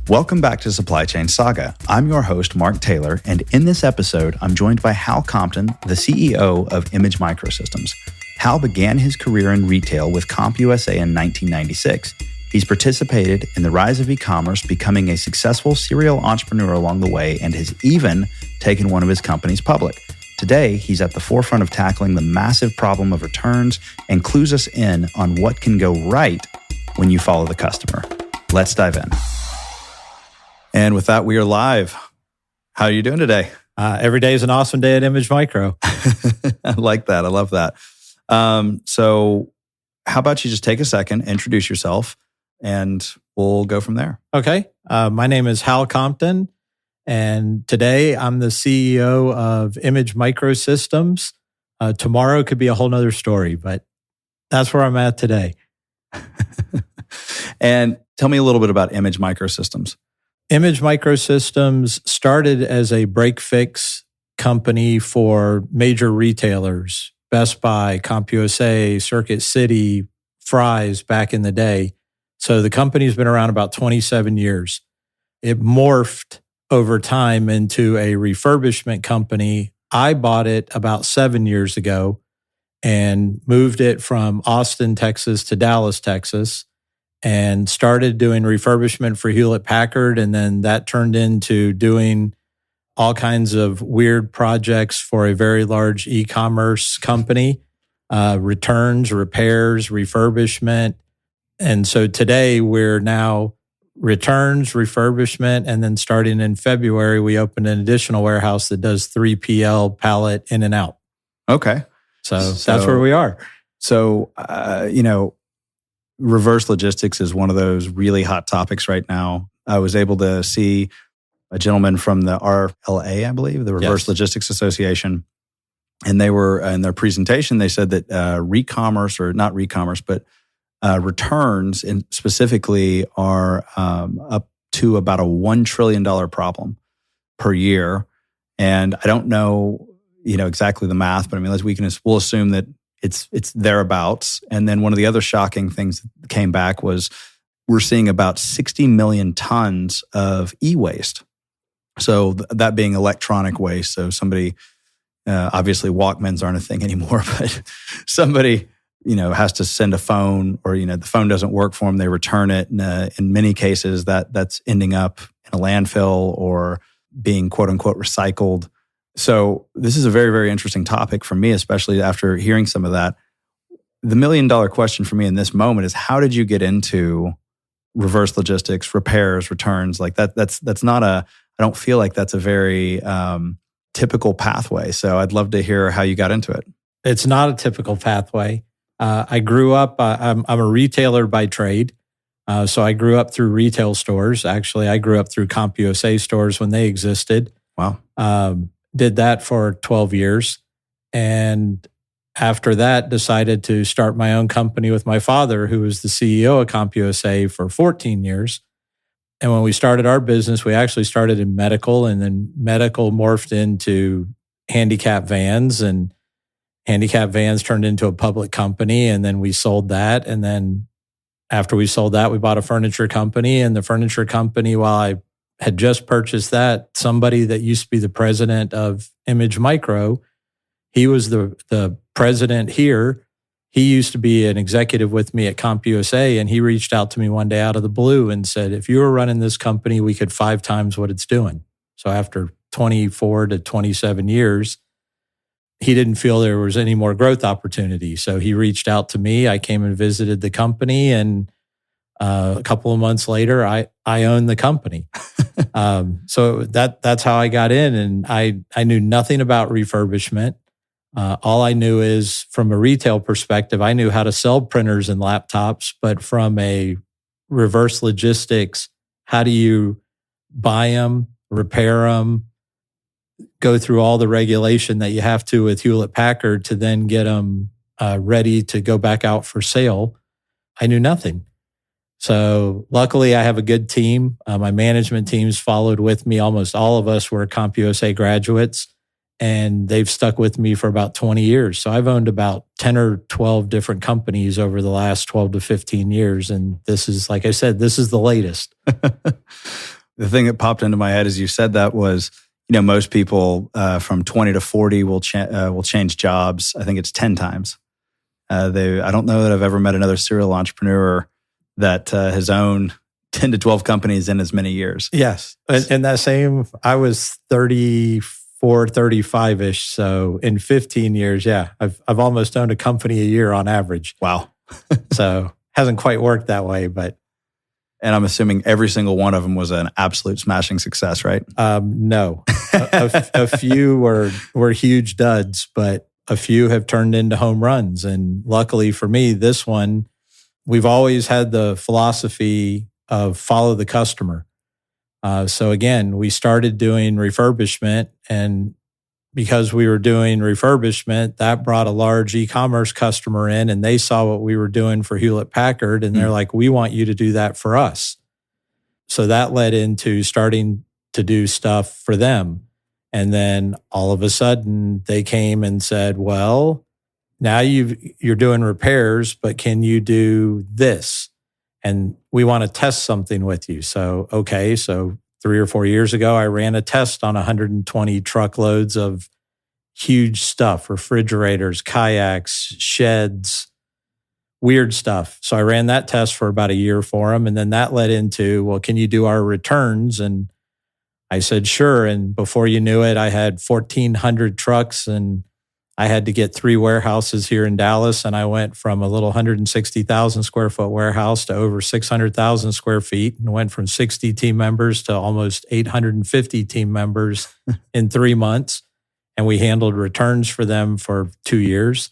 Welcome back to Supply Chain Saga. I'm your host, Mark Taylor, and in this episode, I'm joined by Hal Compton, the CEO of Image Microsystems. Hal began his career in retail with CompUSA in 1996. He's participated in the rise of e-commerce, becoming a successful serial entrepreneur along the way, and has even taken one of his companies public. Today, he's at the forefront of tackling the massive problem of returns and clues us in on what can go right when you follow the customer. Let's dive in. And with that, we are live. How are you doing today? Every day is an awesome day at Image Micro. I like that. I love that. So how about you just take a second, introduce yourself, and we'll go from there. Okay. My name is Hal Compton, and today I'm the CEO of Image Microsystems. Tomorrow could be a whole nother story, but that's where I'm at today. And tell me a little bit about Image Microsystems. Image Microsystems started as a break-fix company for major retailers, Best Buy, CompUSA, Circuit City, Fry's back in the day. So the company's been around about 27 years. It morphed over time into a refurbishment company. I bought it about 7 years ago and moved it from Austin, Texas to Dallas, Texas, and started doing refurbishment for Hewlett-Packard. And then that turned into doing all kinds of weird projects for a very large e-commerce company, returns, repairs, refurbishment. And so today we're now returns, refurbishment, and then starting in February, we opened an additional warehouse that does 3PL pallet in and out. Okay. So that's where we are. So, reverse logistics is one of those really hot topics right now. I was able to see a gentleman from the RLA, I believe, the Reverse Logistics Association. And they were, in their presentation, they said that returns specifically are up to about a $1 trillion problem per year. And I don't know, exactly the math, but I mean, we'll assume that it's thereabouts. And then one of the other shocking things that came back was we're seeing about 60 million tons of e-waste. So that being electronic waste. So somebody, obviously Walkmans aren't a thing anymore, but somebody, has to send a phone or, the phone doesn't work for them. They return it. And, in many cases that's ending up in a landfill or being quote unquote recycled. So this is a very, very interesting topic for me, especially after hearing some of that. The $1 million question for me in this moment is, how did you get into reverse logistics, repairs, returns? Like that's not I don't feel like that's a very typical pathway. So I'd love to hear how you got into it. It's not a typical pathway. I grew up, I'm a retailer by trade. So I grew up through retail stores. Actually, I grew up through CompUSA stores when they existed. Wow. Did that for 12 years. And after that, decided to start my own company with my father, who was the CEO of CompUSA for 14 years. And when we started our business, we actually started in medical, and then medical morphed into handicap vans, and handicap vans turned into a public company. And then we sold that. And then after we sold that, we bought a furniture company, and the furniture company, while I had just purchased that, somebody that used to be the president of Image Micro, he was the president here. He used to be an executive with me at CompUSA, and he reached out to me one day out of the blue and said, if you were running this company, we could 5 times what it's doing. So after 24 to 27 years, he didn't feel there was any more growth opportunity. So he reached out to me. I came and visited the company, and a couple of months later, I owned the company. So that's how I got in, and I knew nothing about refurbishment. All I knew is, from a retail perspective, I knew how to sell printers and laptops, but from a reverse logistics, how do you buy them, repair them, go through all the regulation that you have to with Hewlett-Packard to then get them ready to go back out for sale? I knew nothing. So luckily, I have a good team. My management teams followed with me. Almost all of us were CompUSA graduates. and they've stuck with me for about 20 years. So I've owned about 10 or 12 different companies over the last 12 to 15 years. And this is, like I said, this is the latest. The thing that popped into my head as you said that was, most people from 20 to 40 will change jobs. I think it's 10 times. I don't know that I've ever met another serial entrepreneur that has owned 10 to 12 companies in as many years. Yes. And that same, I was 34, 35-ish. So in 15 years, I've almost owned a company a year on average. Wow. So hasn't quite worked that way, but. And I'm assuming every single one of them was an absolute smashing success, right? No. A few were huge duds, but a few have turned into home runs. And luckily for me, this one, we've always had the philosophy of follow the customer. So again, we started doing refurbishment, and because we were doing refurbishment, that brought a large e-commerce customer in, and they saw what we were doing for Hewlett-Packard, and they're like, we want you to do that for us. So that led into starting to do stuff for them. And then all of a sudden they came and said, well, now you're doing repairs, but can you do this? And we want to test something with you. So, okay. So 3 or 4 years ago, I ran a test on 120 truckloads of huge stuff, refrigerators, kayaks, sheds, weird stuff. So I ran that test for about a year for them. And then that led into, well, can you do our returns? And I said, sure. And before you knew it, I had 1,400 trucks, and I had to get 3 warehouses here in Dallas. And I went from a little 160,000 square foot warehouse to over 600,000 square feet, and went from 60 team members to almost 850 team members in 3 months. And we handled returns for them for 2 years.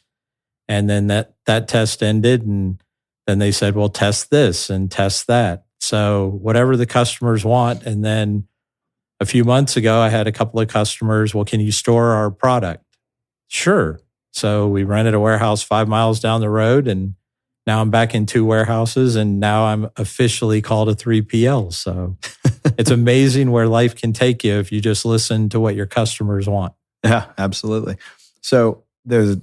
And then that test ended, and then they said, well, test this and test that. So whatever the customers want. And then a few months ago, I had a couple of customers, well, can you store our product? Sure. So we rented a warehouse 5 miles down the road, and now I'm back in 2 warehouses, and now I'm officially called a 3PL. So it's amazing where life can take you if you just listen to what your customers want. Yeah, absolutely. So there's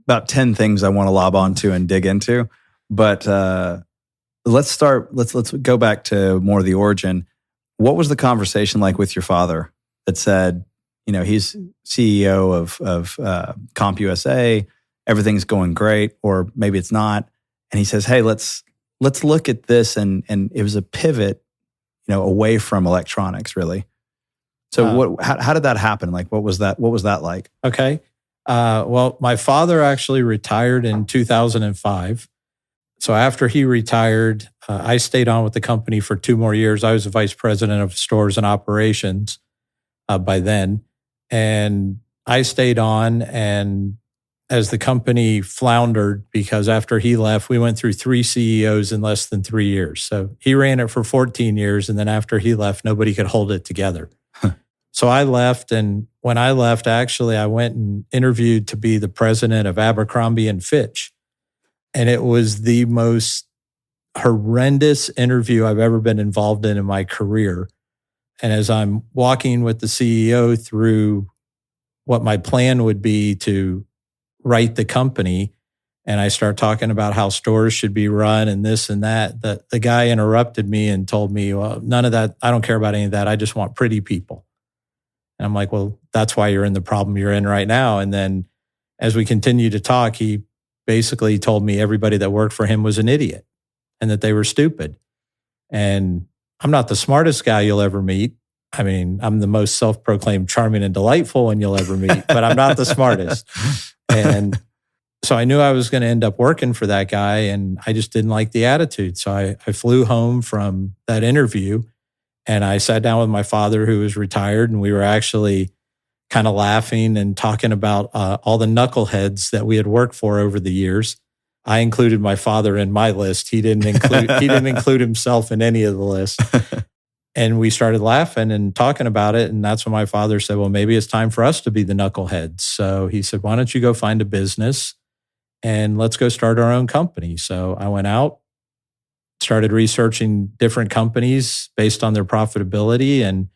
about 10 things I want to lob onto and dig into, but let's go back to more of the origin. What was the conversation like with your father that said, he's CEO of CompUSA, everything's going great, or maybe it's not, and he says, hey, let's look at this, and it was a pivot, away from electronics, really. So how did that happen? Like, what was that like? Okay. Well, my father actually retired in 2005. So after he retired, I stayed on with the company for 2 more years. I was the vice president of stores and operations by then. And I stayed on, and as the company floundered, because after he left, we went through 3 CEOs in less than 3 years. So he ran it for 14 years. And then after he left, nobody could hold it together. So I left, and when I left, actually, I went and interviewed to be the president of Abercrombie and Fitch. And it was the most horrendous interview I've ever been involved in my career. And as I'm walking with the CEO through what my plan would be to write the company, and I start talking about how stores should be run and this and that, the guy interrupted me and told me, well, none of that, I don't care about any of that. I just want pretty people. And I'm like, well, that's why you're in the problem you're in right now. And then as we continue to talk, he basically told me everybody that worked for him was an idiot and that they were stupid. And I'm not the smartest guy you'll ever meet. I mean, I'm the most self-proclaimed charming and delightful one you'll ever meet, but I'm not the smartest. And so I knew I was going to end up working for that guy, and I just didn't like the attitude. So I flew home from that interview, and I sat down with my father, who was retired, and we were actually kind of laughing and talking about all the knuckleheads that we had worked for over the years. I included my father in my list. He didn't include himself in any of the list. And we started laughing and talking about it. And that's when my father said, well, maybe it's time for us to be the knuckleheads. So he said, why don't you go find a business and let's go start our own company. So I went out, started researching different companies based on their profitability. And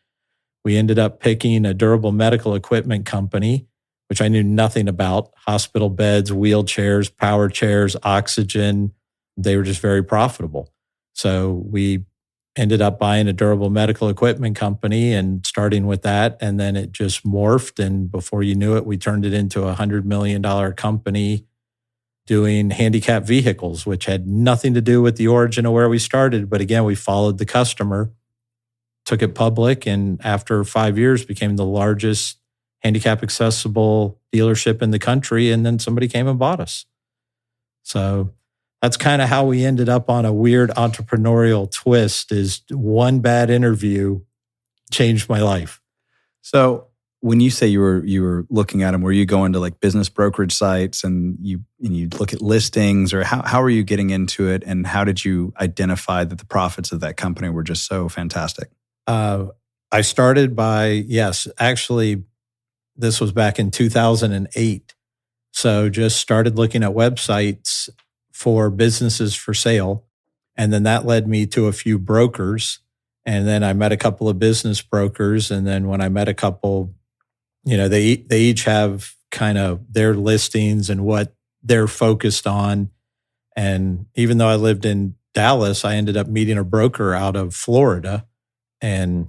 we ended up picking a durable medical equipment company. which I knew nothing about. Hospital beds, wheelchairs, power chairs, oxygen. They were just very profitable. So we ended up buying a durable medical equipment company and starting with that. And then it just morphed. And before you knew it, we turned it into a $100 million company doing handicap vehicles, which had nothing to do with the origin of where we started. But again, we followed the customer, took it public, and after 5 years became the largest handicap accessible dealership in the country. And then somebody came and bought us. So that's kind of how we ended up on a weird entrepreneurial twist. Is one bad interview changed my life. So when you say you were looking at them, were you going to like business brokerage sites and you look at listings, or how are you getting into it, and how did you identify that the profits of that company were just so fantastic? I started by, actually, this was back in 2008. So just started looking at websites for businesses for sale. And then that led me to a few brokers. And then I met a couple of business brokers. And then when I met a couple, they each have kind of their listings and what they're focused on. And even though I lived in Dallas, I ended up meeting a broker out of Florida. And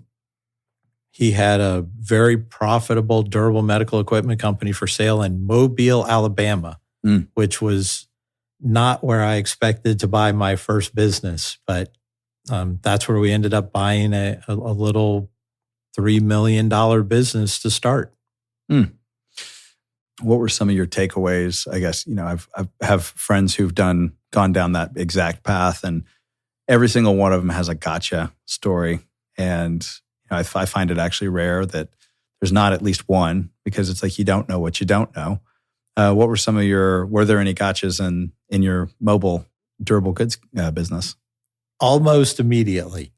he had a very profitable durable medical equipment company for sale in Mobile, Alabama, which was not where I expected to buy my first business. But that's where we ended up buying a little $3 million business to start. What were some of your takeaways? I guess, I have friends who've gone down that exact path, and every single one of them has a gotcha story. And I find it actually rare that there's not at least one, because it's like you don't know what you don't know. What were some of were there any gotchas in your mobile durable goods business? Almost immediately.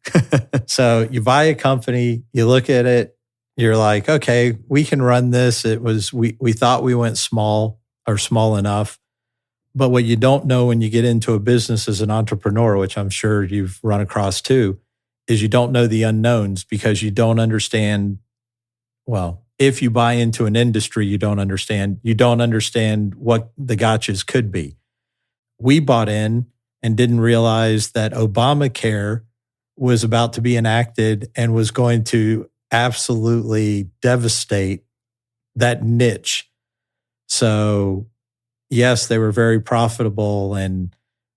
So you buy a company, you look at it, you're like, okay, we can run this. We thought we went small enough. But what you don't know when you get into a business as an entrepreneur, which I'm sure you've run across too, is you don't know the unknowns, because you don't understand. Well, if you buy into an industry you don't understand what the gotchas could be. We bought in and didn't realize that Obamacare was about to be enacted and was going to absolutely devastate that niche. So yes, they were very profitable. And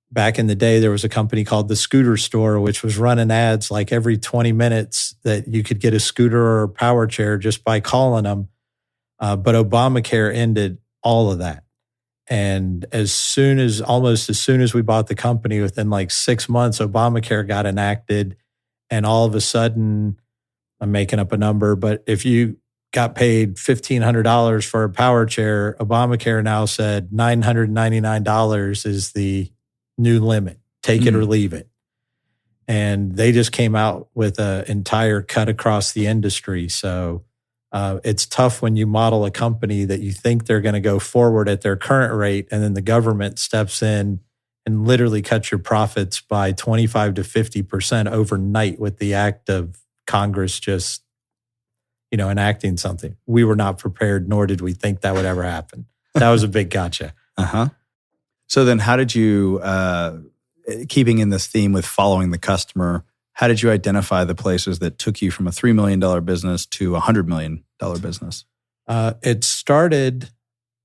back in the day, there was a company called the Scooter Store, which was running ads like every 20 minutes that you could get a scooter or a power chair just by calling them. But Obamacare ended all of that. And almost as soon as we bought the company, within like 6 months, Obamacare got enacted. And all of a sudden, I'm making up a number, but if you got paid $1,500 for a power chair, Obamacare now said $999 is the new limit. Take it or leave it. And they just came out with an entire cut across the industry. So it's tough when you model a company that you think they're going to go forward at their current rate, and then the government steps in and literally cuts your profits by 25 to 50% overnight with the act of Congress just, enacting something. We were not prepared, nor did we think that would ever happen. That was a big gotcha. So then how did you, keeping in this theme with following the customer, how did you identify the places that took you from a $3 million business to a $100 million business? It started,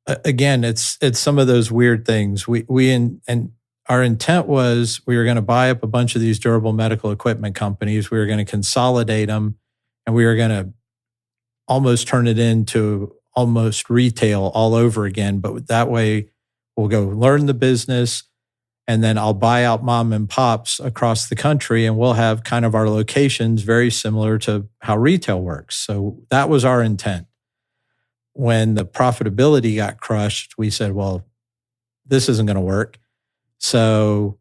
again, it's some of those weird things. And our intent was we were going to buy up a bunch of these durable medical equipment companies. We were going to consolidate them, and we were going to almost turn it into almost retail all over again. But that way, we'll go learn the business, and then I'll buy out mom and pops across the country, and we'll have kind of our locations very similar to how retail works. So that was our intent. When the profitability got crushed, we said, well, this isn't going to work. So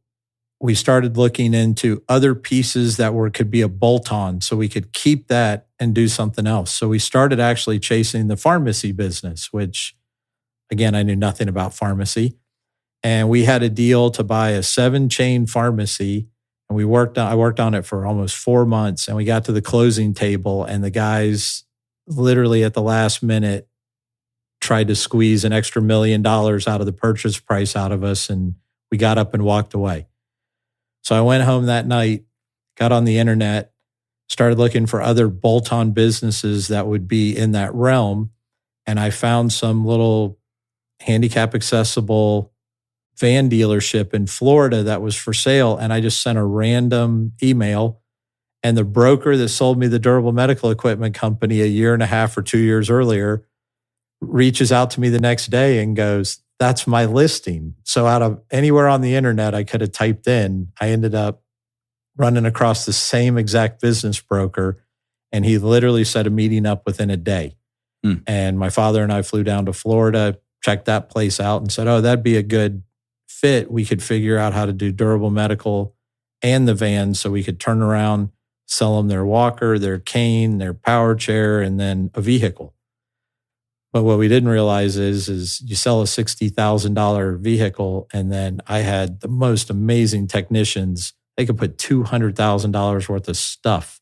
we started looking into other pieces that could be a bolt-on, so we could keep that and do something else. So we started actually chasing the pharmacy business, which, again, I knew nothing about pharmacy. And we had a deal to buy a 7-chain pharmacy, and I worked on it for almost 4 months, and we got to the closing table, and the guys literally at the last minute tried to squeeze an extra $1 million out of the purchase price out of us, and we got up and walked away. So I went home that night, got on the internet, started looking for other bolt-on businesses that would be in that realm, and I found some little handicap accessible van dealership in Florida that was for sale, and I just sent a random email, and the broker that sold me the durable medical equipment company a year and a half or 2 years earlier reaches out to me the next day and goes, "That's my listing." So out of anywhere on the internet I could have typed in, I ended up running across the same exact business broker, and he literally set a meeting up within a day. And my father and I flew down to Florida, checked that place out, and said, "Oh, that'd be a good fit. We could figure out how to do durable medical and the vans, so we could turn around, sell them their walker, their cane, their power chair, and then a vehicle." But what we didn't realize is you sell a $60,000 vehicle, and then I had the most amazing technicians. They could put $200,000 worth of stuff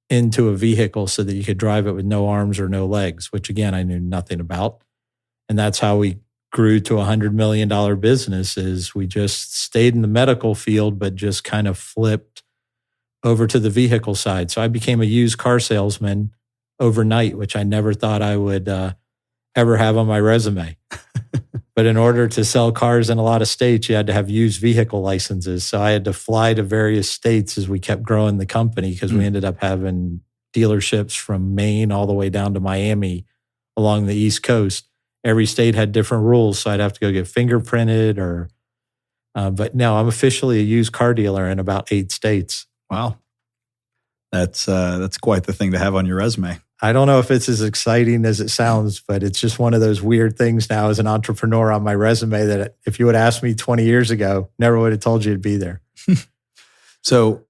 into a vehicle so that you could drive it with no arms or no legs, which again, I knew nothing about. And that's how we grew to $100 million business. Is we just stayed in the medical field, but just kind of flipped over to the vehicle side. So I became a used car salesman overnight, which I never thought I would ever have on my resume. But in order to sell cars in a lot of states, you had to have used vehicle licenses. So I had to fly to various states as we kept growing the company, because we ended up having dealerships from Maine all the way down to Miami along the East Coast. Every state had different rules, so I'd have to go get fingerprinted but now I'm officially a used car dealer in about 8 states. Wow. That's quite the thing to have on your resume. I don't know if it's as exciting as it sounds, but it's just one of those weird things now as an entrepreneur on my resume that if you would ask me 20 years ago, never would have told you it'd be there. So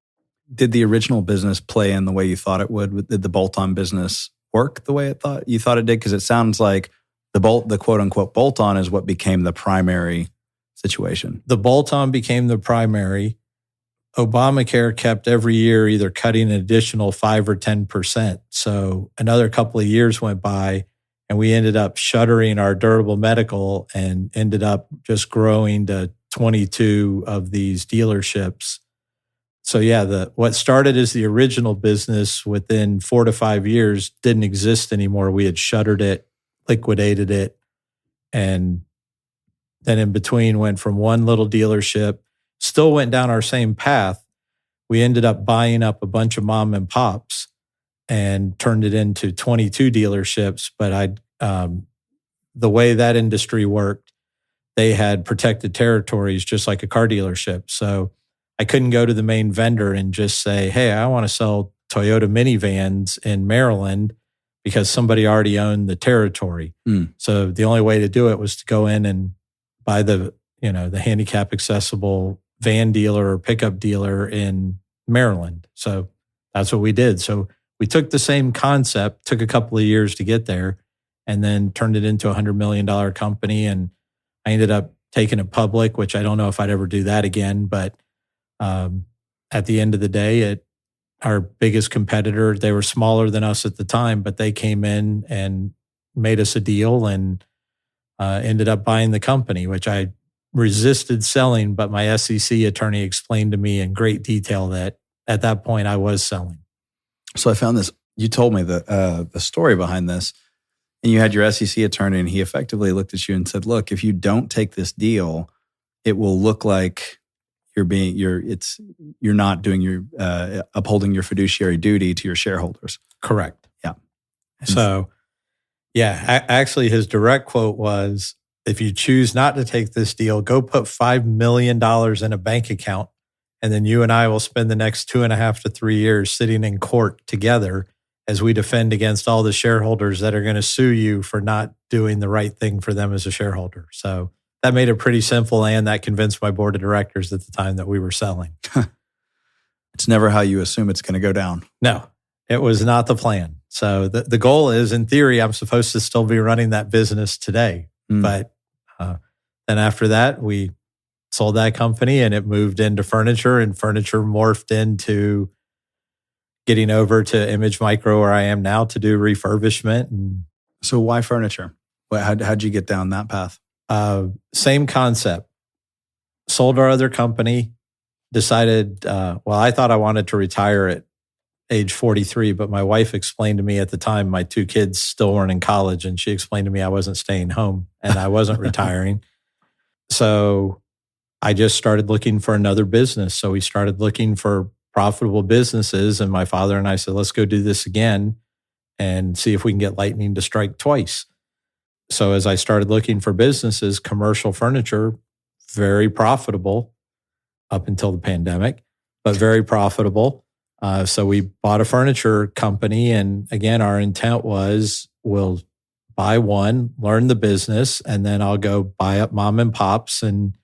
did the original business play in the way you thought it would? Did the bolt-on business work the way you thought it did? Because it sounds like the quote-unquote bolt-on is what became the primary situation. The bolt-on became the primary. Obamacare kept every year either cutting an additional 5 or 10%. So another couple of years went by, and we ended up shuttering our durable medical and ended up just growing to 22 of these dealerships. So yeah, what started as the original business within 4 to 5 years didn't exist anymore. We had shuttered it, liquidated it, and then in between went from one little dealership, still went down our same path. We ended up buying up a bunch of mom and pops and turned it into 22 dealerships. But the way that industry worked, they had protected territories just like a car dealership. So I couldn't go to the main vendor and just say, "Hey, I want to sell Toyota minivans in Maryland," because somebody already owned the territory. So the only way to do it was to go in and buy the handicap accessible van dealer or pickup dealer in Maryland. So that's what we did. So we took the same concept, took a couple of years to get there, and then turned it into a $100 million company. And I ended up taking it public, which I don't know if I'd ever do that again. But at the end of the day, our biggest competitor, they were smaller than us at the time, but they came in and made us a deal and ended up buying the company, which I resisted selling, but my SEC attorney explained to me in great detail that at that point I was selling. So I found this. You told me the story behind this, and you had your SEC attorney, and he effectively looked at you and said, "Look, if you don't take this deal, it will look like you're not doing your upholding your fiduciary duty to your shareholders." Correct. Yeah. So, yeah, actually, his direct quote was, "If you choose not to take this deal, go put $5 million in a bank account, and then you and I will spend the next 2.5 to 3 years sitting in court together as we defend against all the shareholders that are going to sue you for not doing the right thing for them as a shareholder." So that made it pretty simple, and that convinced my board of directors at the time that we were selling. It's never how you assume it's going to go down. No, it was not the plan. So the goal is, in theory, I'm supposed to still be running that business today. But then after that, we sold that company and it moved into furniture, and furniture morphed into getting over to Image Micro, where I am now, to do refurbishment. And so why furniture? How'd you get down that path? Same concept. Sold our other company, decided, I thought I wanted to retire at age 43, but my wife explained to me at the time, my two kids still weren't in college, and she explained to me I wasn't staying home and I wasn't retiring. So I just started looking for another business. So we started looking for profitable businesses, and my father and I said, let's go do this again and see if we can get lightning to strike twice. So as I started looking for businesses, commercial furniture, very profitable up until the pandemic, but very profitable. So we bought a furniture company. And again, our intent was we'll buy one, learn the business, and then I'll go buy up mom and pops and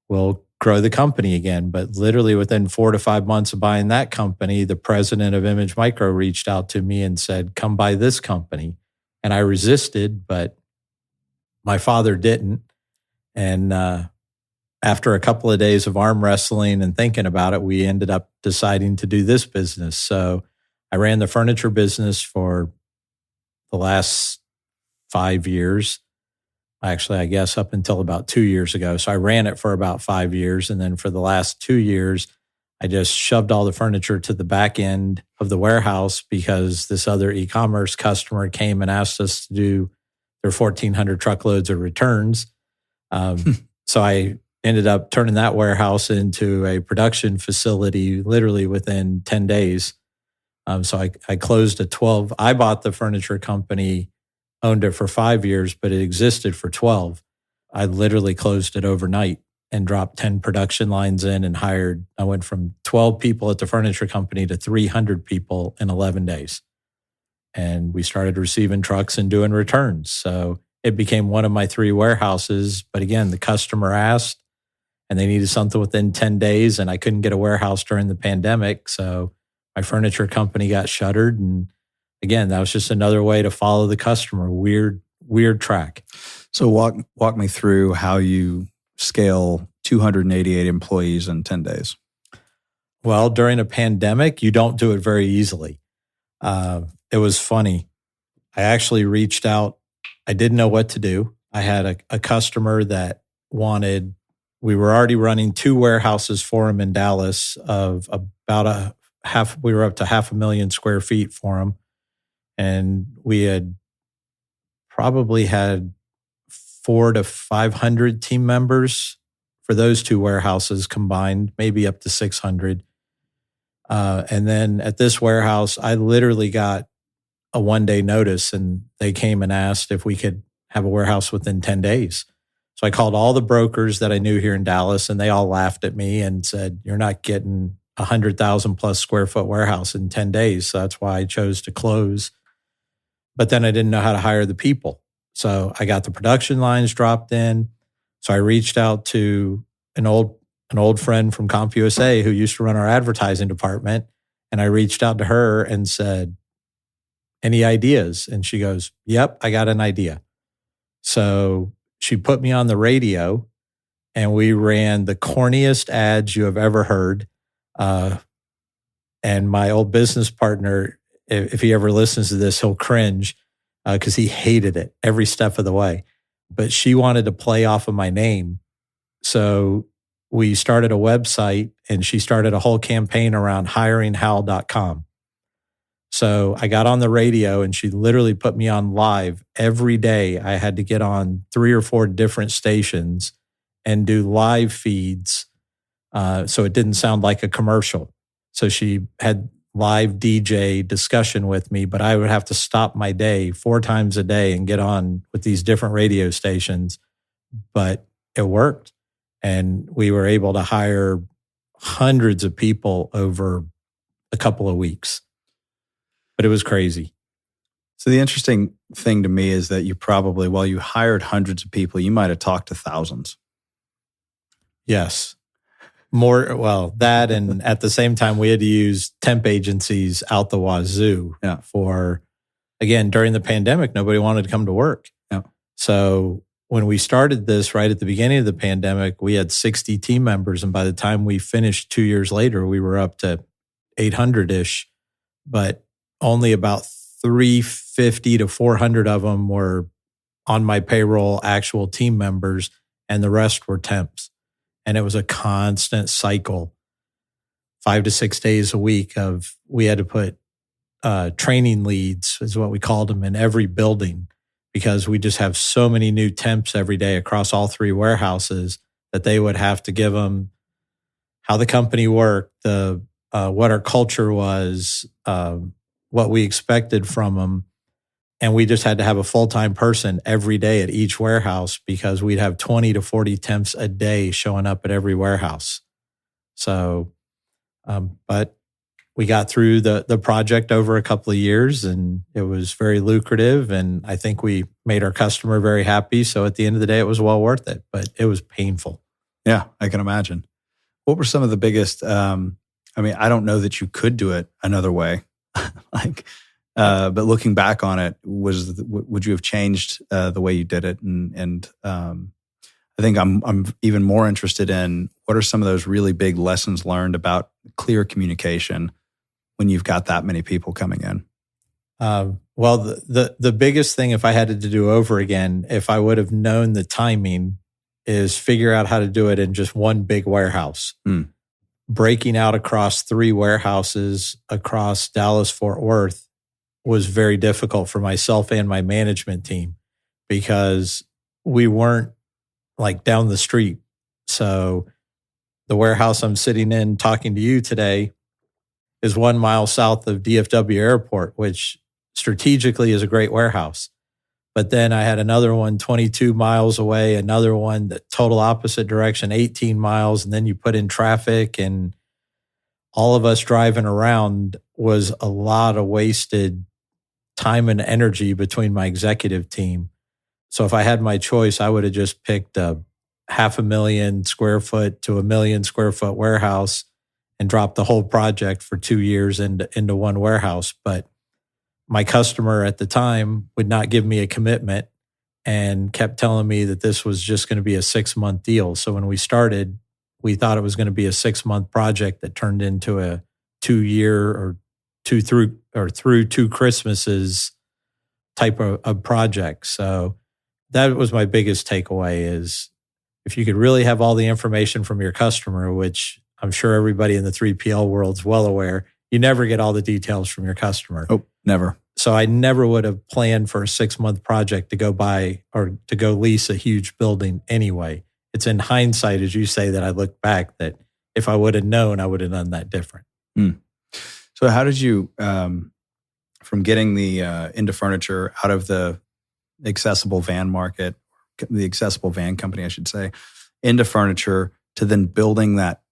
we'll grow the company again. But literally within 4 to 5 months of buying that company, the president of Image Micro reached out to me and said, come buy this company. And I resisted, but my father didn't. And after a couple of days of arm wrestling and thinking about it, we ended up deciding to do this business. So I ran the furniture business for the last 5 years. Actually, I guess up until about 2 years ago. So I ran it for about 5 years. And then for the last 2 years, I just shoved all the furniture to the back end of the warehouse because this other e-commerce customer came and asked us to do their 1,400 truckloads of returns. So I ended up turning that warehouse into a production facility literally within 10 days. So I closed I bought the furniture company, owned it for 5 years, but it existed for 12. I literally closed it overnight and dropped 10 production lines in and I went from 12 people at the furniture company to 300 people in 11 days. And we started receiving trucks and doing returns. So it became one of my 3 warehouses. But again, the customer asked and they needed something within 10 days and I couldn't get a warehouse during the pandemic. So my furniture company got shuttered. And again, that was just another way to follow the customer. Weird track. So walk me through how you scale 288 employees in 10 days. Well, during a pandemic, you don't do it very easily. It was funny. I actually reached out. I didn't know what to do. I had a customer that we were already running 2 warehouses for him in Dallas of about we were up to 500,000 square feet for him. And we had probably had 400 to 500 team members for those 2 warehouses combined, maybe up to 600. And then at this warehouse, I literally got a 1-day notice and they came and asked if we could have a warehouse within 10 days. So I called all the brokers that I knew here in Dallas and they all laughed at me and said, you're not getting 100,000 plus square foot warehouse in 10 days. So that's why I chose to close. But then I didn't know how to hire the people. So I got the production lines dropped in. So I reached out to an old friend from CompUSA who used to run our advertising department. And I reached out to her and said, any ideas? And she goes, yep, I got an idea. So she put me on the radio and we ran the corniest ads you have ever heard. And my old business partner, if he ever listens to this, he'll cringe because he hated it every step of the way. But she wanted to play off of my name. So we started a website and she started a whole campaign around hiringhal.com. So I got on the radio and she literally put me on live every day. I had to get on 3 or 4 different stations and do live feeds so it didn't sound like a commercial. So she had live DJ discussion with me, but I would have to stop my day 4 times a day and get on with these different radio stations. But it worked. And we were able to hire hundreds of people over a couple of weeks. But it was crazy. So the interesting thing to me is that you probably, while you hired hundreds of people, you might have talked to thousands. Yes. That, and at the same time, we had to use temp agencies out the wazoo for, again, during the pandemic, nobody wanted to come to work. Yeah. So when we started this right at the beginning of the pandemic, we had 60 team members. And by the time we finished 2 years later, we were up to 800-ish, but only about 350 to 400 of them were on my payroll actual team members, and the rest were temps. And it was a constant cycle, 5 to 6 days a week of we had to put training leads, is what we called them, in every building, because we just have so many new temps every day across all 3 warehouses that they would have to give them how the company worked, what our culture was, what we expected from them. And we just had to have a full-time person every day at each warehouse because we'd have 20 to 40 temps a day showing up at every warehouse. So, but we got through the project over a couple of years, and it was very lucrative. And I think we made our customer very happy. So at the end of the day, it was well worth it, but it was painful. Yeah, I can imagine. What were some of the biggest, I mean, I don't know that you could do it another way. But looking back on it, would you have changed the way you did it? And I think I'm even more interested in what are some of those really big lessons learned about clear communication when you've got that many people coming in? Well, the biggest thing, if I had to do over again, if I would have known the timing, is figure out how to do it in just one big warehouse. Breaking out across 3 warehouses across Dallas, Fort Worth was very difficult for myself and my management team because we weren't like down the street. So the warehouse I'm sitting in talking to you today is 1 mile south of DFW Airport, which strategically is a great warehouse. But then I had another one 22 miles away, another one the total opposite direction, 18 miles. And then you put in traffic, and all of us driving around was a lot of wasted time and energy between my executive team. So if I had my choice, I would have just picked a 500,000 square foot to 1 million square foot warehouse and dropped the whole project for 2 years into one warehouse. But my customer at the time would not give me a commitment and kept telling me that this was just going to be a 6-month deal. So when we started, we thought it was going to be a 6-month project that turned into a 2-year or through 2 Christmases type of project. So that was my biggest takeaway, is if you could really have all the information from your customer, which I'm sure everybody in the 3PL world is well aware, you never get all the details from your customer. Oh, never. So I never would have planned for a 6-month project to go buy or to go lease a huge building anyway. It's in hindsight, as you say, that I look back that if I would have known, I would have done that different. So how did you, from getting the into furniture out of the accessible van market, the accessible van company, I should say, into furniture, to then building that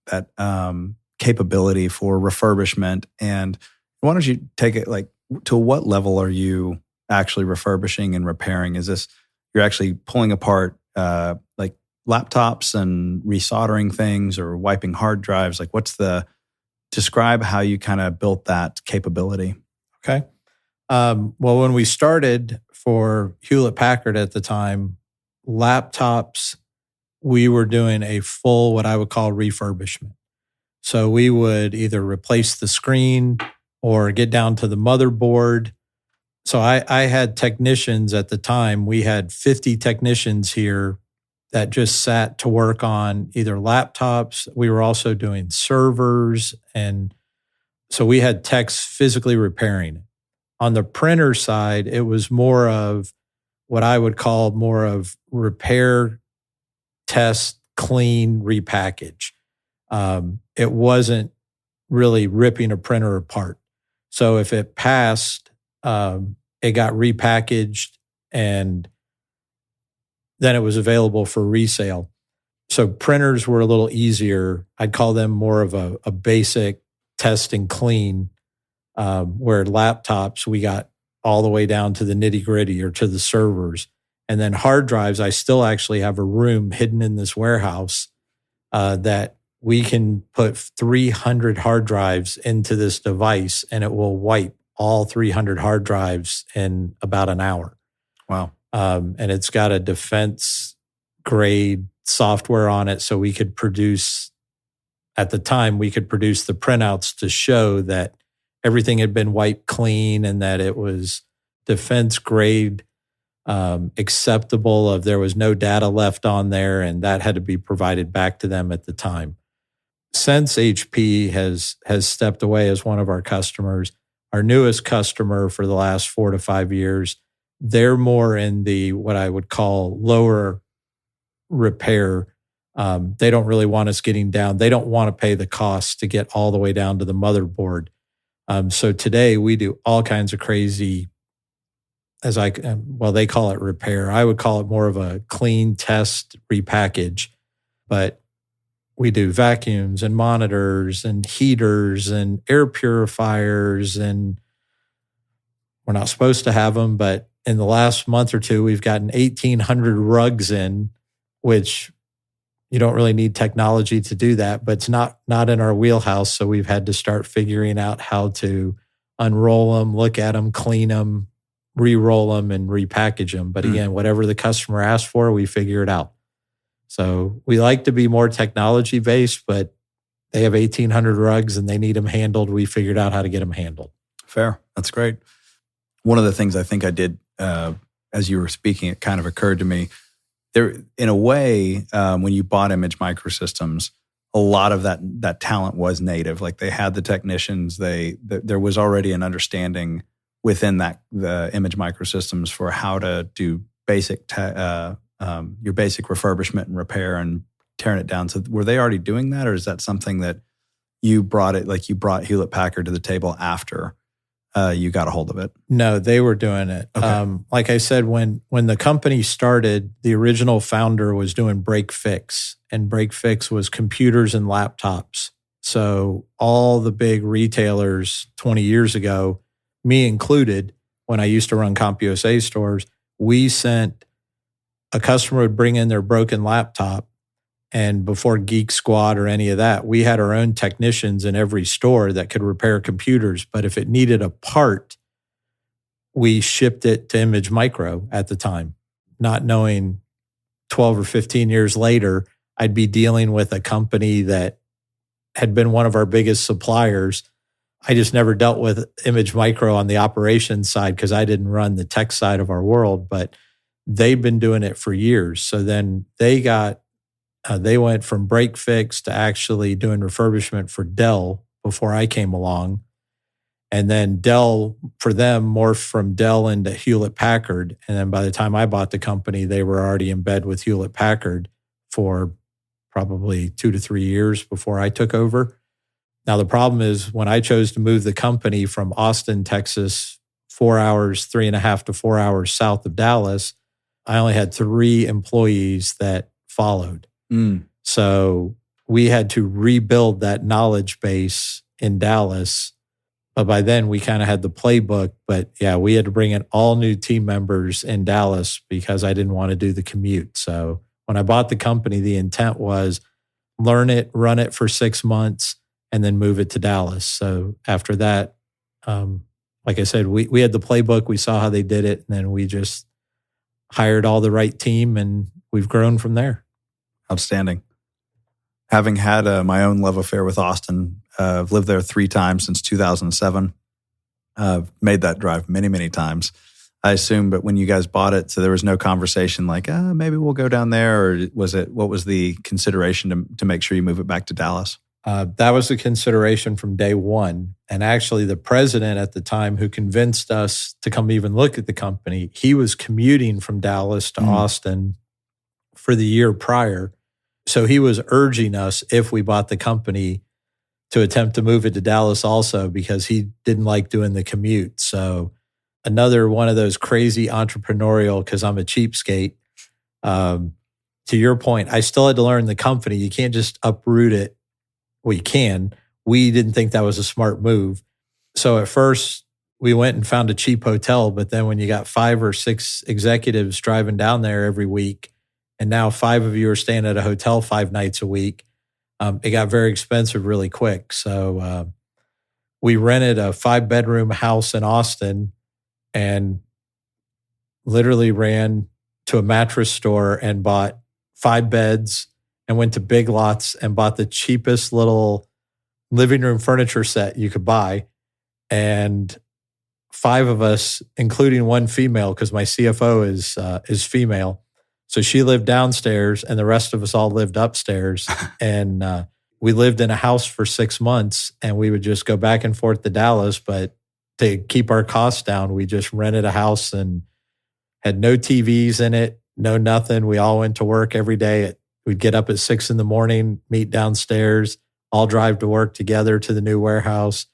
capability for refurbishment? And why don't you take it like, to what level are you actually refurbishing and repairing? Is this, you're actually pulling apart like laptops and resoldering things or wiping hard drives? Like describe how you kind of built that capability. Okay. Well, when we started for Hewlett-Packard at the time, laptops, we were doing a full, what I would call refurbishment. So we would either replace the screen or get down to the motherboard. So I had technicians at the time. We had 50 technicians here that just sat to work on either laptops. We were also doing servers. And so we had techs physically repairing it. On the printer side, it was more of what I would call more of repair, test, clean, repackage. It wasn't really ripping a printer apart. So if it passed, it got repackaged and then it was available for resale. So printers were a little easier. I'd call them more of a basic test and clean, where laptops, we got all the way down to the nitty gritty or to the servers. And then hard drives, I still actually have a room hidden in this warehouse that we can put 300 hard drives into this device and it will wipe all 300 hard drives in about an hour. Wow. And it's got a defense grade software on it. So we could produce, at the time, we could produce the printouts to show that everything had been wiped clean and that it was defense grade acceptable of there was no data left on there, and that had to be provided back to them at the time. Since HP has stepped away as one of our customers, our newest customer for the last 4 to 5 years, they're more in the what I would call lower repair. They don't really want us getting down. They don't want to pay the cost to get all the way down to the motherboard. So today we do all kinds of crazy, they call it repair. I would call it more of a clean, test, repackage. But we do vacuums and monitors and heaters and air purifiers, and we're not supposed to have them, but in the last month or two, we've gotten 1,800 rugs in, which you don't really need technology to do that, but it's not in our wheelhouse. So we've had to start figuring out how to unroll them, look at them, clean them, re-roll them, and repackage them. But again, whatever the customer asks for, we figure it out. So we like to be more technology based, but they have 1,800 rugs and they need them handled. We figured out how to get them handled. Fair. That's great. One of the things I think I did, as you were speaking, it kind of occurred to me, there, in a way, when you bought Image Microsystems, a lot of that talent was native. Like they had the technicians. There was already an understanding within the Image Microsystems for how to do basic your basic refurbishment and repair and tearing it down. So were they already doing that, or is that something that you brought Hewlett Packard to the table after you got a hold of it? No, they were doing it. Okay. Like I said, when the company started, the original founder was doing break fix, and break fix was computers and laptops. So all the big retailers 20 years ago, me included, when I used to run CompUSA stores, a customer would bring in their broken laptop, and before Geek Squad or any of that, we had our own technicians in every store that could repair computers. But if it needed a part, we shipped it to Image Micro at the time, not knowing 12 or 15 years later, I'd be dealing with a company that had been one of our biggest suppliers. I just never dealt with Image Micro on the operations side because I didn't run the tech side of our world, but they've been doing it for years. So then they went from break fix to actually doing refurbishment for Dell before I came along. And then Dell, for them, morphed from Dell into Hewlett Packard. And then by the time I bought the company, they were already in bed with Hewlett Packard for probably 2 to 3 years before I took over. Now, the problem is when I chose to move the company from Austin, Texas, 4 hours, 3.5 to 4 hours south of Dallas, I only had 3 employees that followed. So we had to rebuild that knowledge base in Dallas. But by then we kind of had the playbook. But yeah, we had to bring in all new team members in Dallas because I didn't want to do the commute. So when I bought the company, the intent was learn it, run it for 6 months, and then move it to Dallas. So after that, like I said, we had the playbook. We saw how they did it. And then we just hired all the right team, and we've grown from there. Outstanding. Having had my own love affair with Austin, I've lived there 3 times since 2007. I've made that drive many, many times. I assume, but when you guys bought it, so there was no conversation like, maybe we'll go down there, or what was the consideration to make sure you move it back to Dallas? That was the consideration from day one. And actually the president at the time who convinced us to come even look at the company, he was commuting from Dallas to Austin for the year prior. So he was urging us, if we bought the company, to attempt to move it to Dallas also, because he didn't like doing the commute. So another one of those crazy entrepreneurial, because I'm a cheapskate. To your point, I still had to learn the company. You can't just uproot it. Well, you can. We didn't think that was a smart move. So at first, we went and found a cheap hotel. But then when you got 5 or 6 executives driving down there every week, and now 5 of you are staying at a hotel 5 nights a week, it got very expensive really quick. So we rented a 5-bedroom house in Austin and literally ran to a mattress store and bought 5 beds and went to Big Lots and bought the cheapest little living room furniture set you could buy. And 5 of us, including one female, because my CFO is female. So she lived downstairs, and the rest of us all lived upstairs. And we lived in a house for 6 months, and we would just go back and forth to Dallas. But to keep our costs down, we just rented a house and had no TVs in it, no nothing. We all went to work every day. We'd get up at 6 a.m, meet downstairs, all drive to work together to the new warehouse,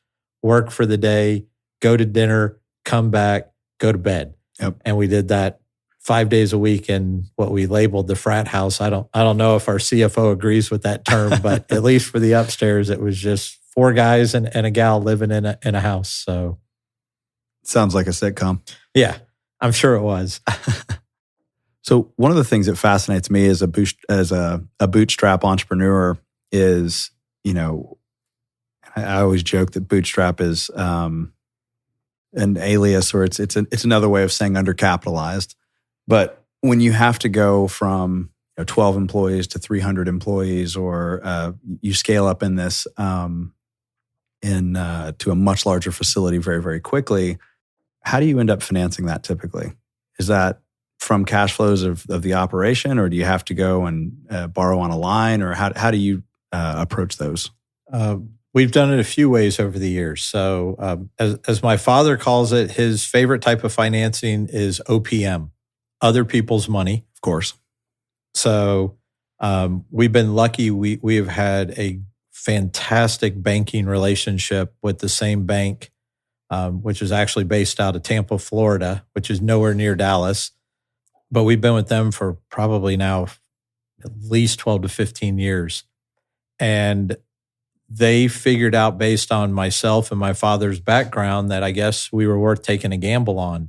work for the day, go to dinner, come back, go to bed. Yep. And we did that 5 days a week in what we labeled the frat house. I don't know if our CFO agrees with that term, but at least for the upstairs, it was just 4 guys and a gal living in a house. So sounds like a sitcom. Yeah, I'm sure it was. So one of the things that fascinates me as a bootstrap entrepreneur is, I always joke that bootstrap is an alias, or it's another way of saying undercapitalized. But when you have to go from 12 employees to 300 employees, or you scale up in this to a much larger facility very, very quickly, how do you end up financing that typically? Is that from cash flows of the operation, or do you have to go and borrow on a line, or how do you approach those? We've done it a few ways over the years. So as my father calls it, his favorite type of financing is OPM, other people's money. Of course. So we've been lucky. We have had a fantastic banking relationship with the same bank, which is actually based out of Tampa, Florida, which is nowhere near Dallas. But we've been with them for probably now at least 12 to 15 years. And they figured out, based on myself and my father's background, that I guess we were worth taking a gamble on.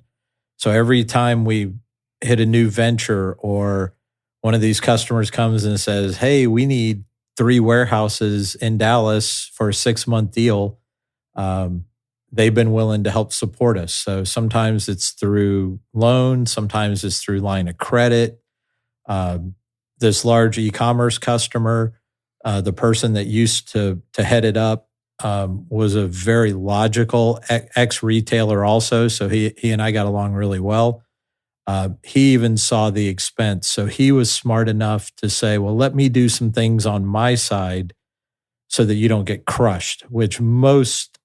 So every time we hit a new venture, or one of these customers comes and says, hey, we need 3 warehouses in Dallas for a 6-month deal, they've been willing to help support us. So sometimes it's through loan, sometimes it's through line of credit. This large e-commerce customer, the person that used to head it up was a very logical ex-retailer also. So he and I got along really well. He even saw the expense. So he was smart enough to say, well, let me do some things on my side so that you don't get crushed, which most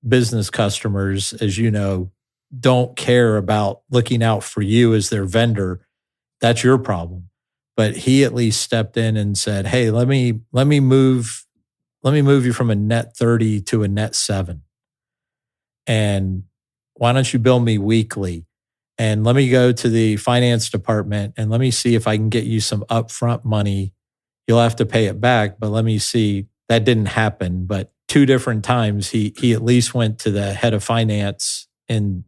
business customers, as you know, don't care about looking out for you as their vendor. That's your problem. But he at least stepped in and said, hey, let me move you from a net 30 to a net 7. And why don't you bill me weekly? And let me go to the finance department and let me see if I can get you some upfront money. You'll have to pay it back, but let me see. That didn't happen. But 2 different times, he at least went to the head of finance in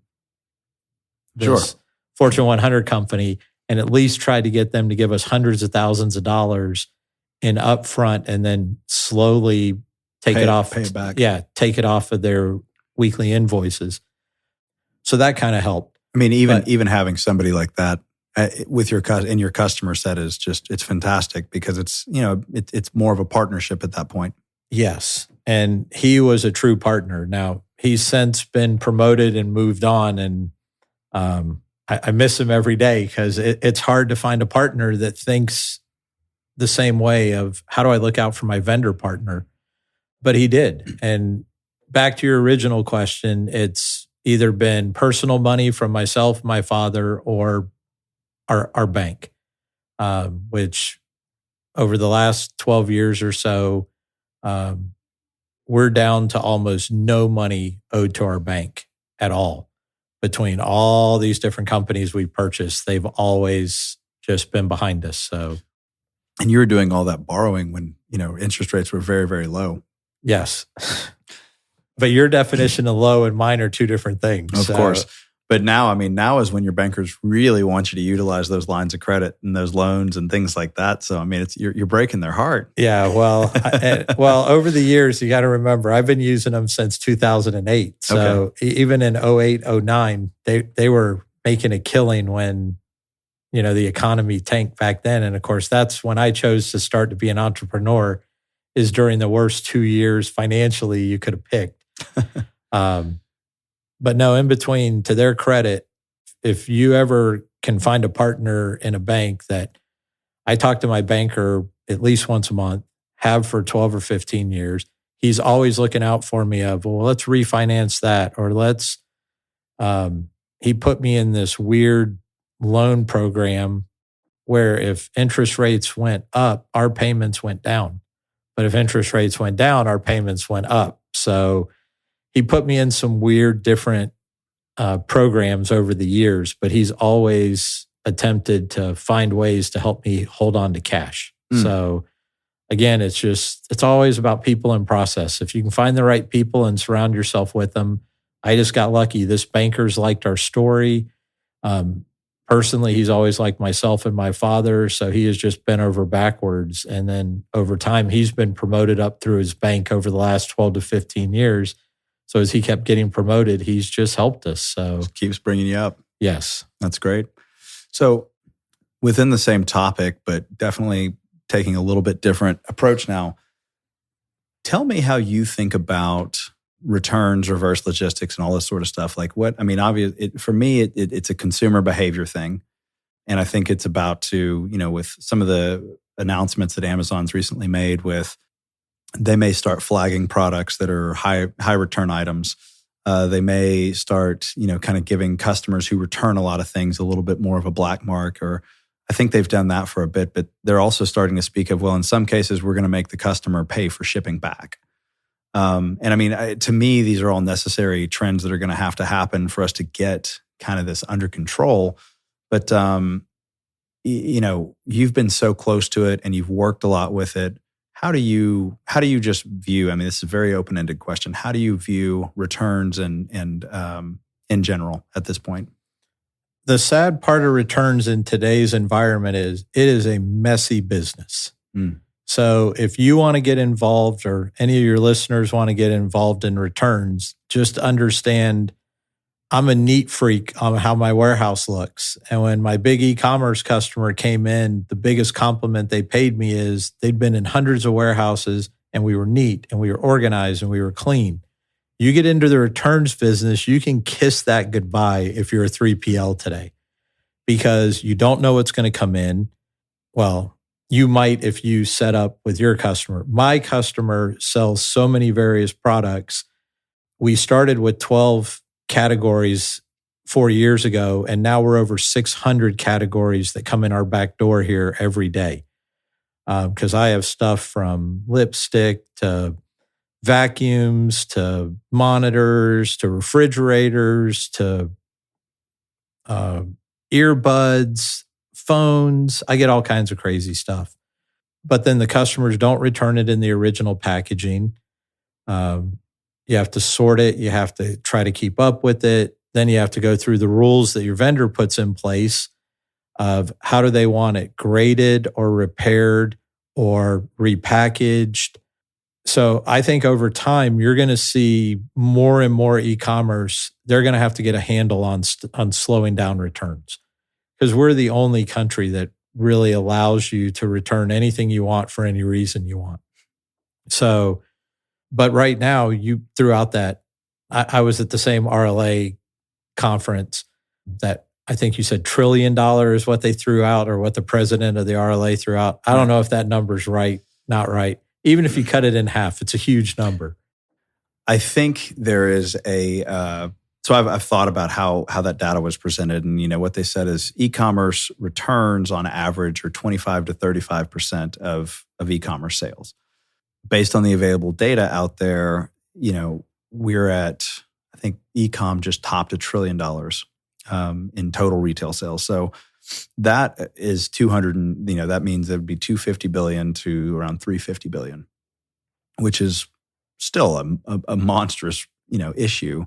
this Fortune 100 company and at least tried to get them to give us hundreds of thousands of dollars in upfront, and then slowly pay it back. Yeah, take it off of their weekly invoices. So that kind of helped. I mean, even having somebody like that with your customer set is it's fantastic, because it's more of a partnership at that point. Yes. And he was a true partner. Now, he's since been promoted and moved on, and I miss him every day, because it's hard to find a partner that thinks the same way of, how do I look out for my vendor partner? But he did. And back to your original question, it's either been personal money from myself, my father, or our bank, which over the last 12 years or so, we're down to almost no money owed to our bank at all. Between all these different companies we purchased, they've always just been behind us. So, and you were doing all that borrowing when interest rates were very, very low. Yes, but your definition of low and mine are 2 different things. Of course. But now is when your bankers really want you to utilize those lines of credit and those loans and things like that. So, I mean, you're breaking their heart. Yeah, well, over the years, you got to remember, I've been using them since 2008. So even in 08, 09, they were making a killing when, the economy tanked back then. And of course, that's when I chose to start to be an entrepreneur, is during the worst 2 years financially you could have picked. But no, in between, to their credit, if you ever can find a partner in a bank that I talk to my banker at least once a month, have for 12 or 15 years, he's always looking out for me of, well, let's refinance that, or he put me in this weird loan program where if interest rates went up, our payments went down. But if interest rates went down, our payments went up. So he put me in some weird different programs over the years, but he's always attempted to find ways to help me hold on to cash. So again, it's always about people and process. If you can find the right people and surround yourself with them. I just got lucky. This banker's liked our story. Personally, he's always liked myself and my father. So he has just bent over backwards. And then over time, he's been promoted up through his bank over the last 12 to 15 years. So as he kept getting promoted, he's just helped us. So just keeps bringing you up. Yes. That's great. So within the same topic, but definitely taking a little bit different approach now, tell me how you think about returns, reverse logistics, and all this sort of stuff. Like for me, it's a consumer behavior thing. And I think it's about to, with some of the announcements that Amazon's recently made they may start flagging products that are high return items. They may start, kind of giving customers who return a lot of things a little bit more of a black mark, or I think they've done that for a bit, but they're also starting to speak of, well, in some cases, we're going to make the customer pay for shipping back. To me, these are all necessary trends that are going to happen for us to get kind of this under control. But, you've been so close to it and you've worked a lot with it. How do you just view, this is a very open-ended question. How do you view returns and in general at this point? The sad part of returns in today's environment is it is a messy business. So if you want to get involved, or any of your listeners want to get involved in returns, just understand I'm a neat freak on how my warehouse looks. And when my big e-commerce customer came in, the biggest compliment they paid me is they'd been in hundreds of warehouses and we were neat and we were organized and we were clean. You get into the returns business, you can kiss that goodbye if you're a 3PL today, because you don't know what's going to come in. Well, you might if you set up with your customer. My customer sells so many various products. We started with 12 categories 4 years ago, and now we're over 600 categories that come in our back door here every day. Because I have stuff from lipstick to vacuums to monitors to refrigerators to earbuds, phones. I get all kinds of crazy stuff. But then the customers don't return it in the original packaging. You have to sort it. You have to try to keep up with it. Then you have to go through the rules that your vendor puts in place of how do they want it graded or repaired or repackaged. So I think over time, you're going to see more and more e-commerce. They're going to have to get a handle on slowing down returns, because we're the only country that really allows you to return anything you want for any reason you want. So, but right now, you throughout that, I was at the same RLA conference that I think you said $1 trillion is what they threw out, or what the president of the RLA threw out. I don't know if that number's right, not right. Even if you cut it in half, it's a huge number. I think there is so I've thought about how that data was presented, and what they said is e-commerce returns on average are 25 to 35% of e-commerce sales. Based on the available data out there, we're at, I think e-com just topped $1 trillion in total retail sales. So that is 200, and that means it would be 250 billion to around 350 billion, which is still a monstrous, issue.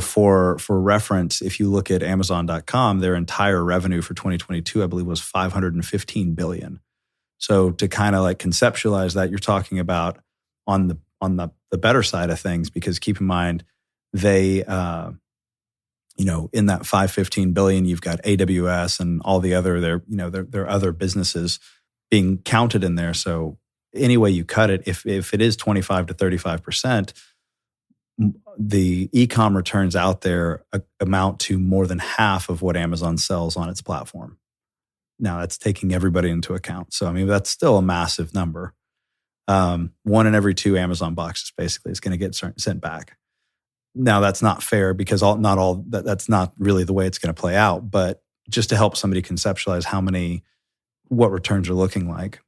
For reference, if you look at Amazon.com, their entire revenue for 2022, I believe, was 515 billion. So to kind of like conceptualize that, you're talking about on the better side of things, because keep in mind they in that 515 billion, you've got AWS and all the other their other businesses being counted in there. So any way you cut it, if it is 25 to 35%, the e-com returns out there amount to more than half of what Amazon sells on its platform. Now, that's taking everybody into account. So, I mean, that's still a massive number. 1 in every 2 Amazon boxes basically is going to get sent back. Now, that's not fair because that's not really the way it's going to play out. But just to help somebody conceptualize what returns are looking like.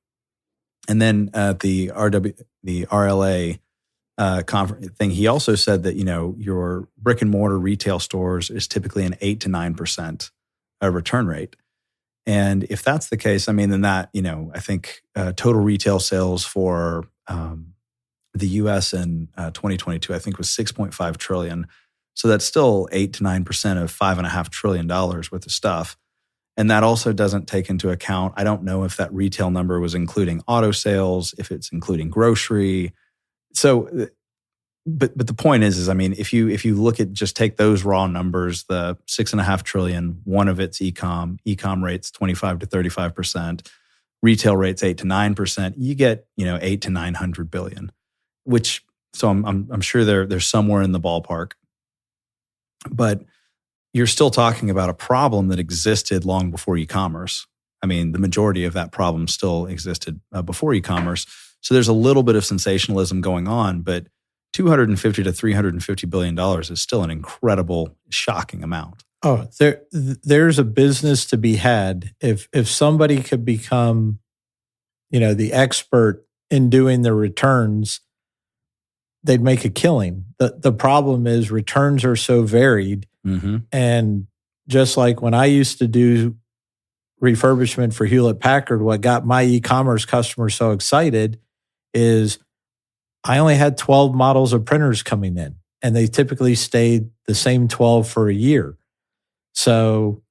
And then the RLA conference thing, he also said that, your brick and mortar retail stores is typically an 8 to 9% return rate. And if that's the case, I mean, then that, I think total retail sales for the U.S. in 2022, I think was $6.5 trillion. So that's still 8 to 9% of $5.5 trillion worth of stuff. And that also doesn't take into account, I don't know if that retail number was including auto sales, if it's including grocery. So, but the point is, I mean, if you look at, just take those raw numbers, the $6.5 trillion, one of it's e-com rates 25 to 35%, retail rates 8 to 9%, you get, 8 to 900 billion, which, so I'm sure they're somewhere in the ballpark. But you're still talking about a problem that existed long before e-commerce. I mean, the majority of that problem still existed before e-commerce. So there's a little bit of sensationalism going on, but $250 to $350 billion is still an incredible, shocking amount. Oh, there's a business to be had if somebody could become, the expert in doing the returns, they'd make a killing. The problem is returns are so varied. Mm-hmm. And just like when I used to do refurbishment for Hewlett-Packard, what got my e-commerce customers so excited is I only had 12 models of printers coming in, and they typically stayed the same 12 for a year. So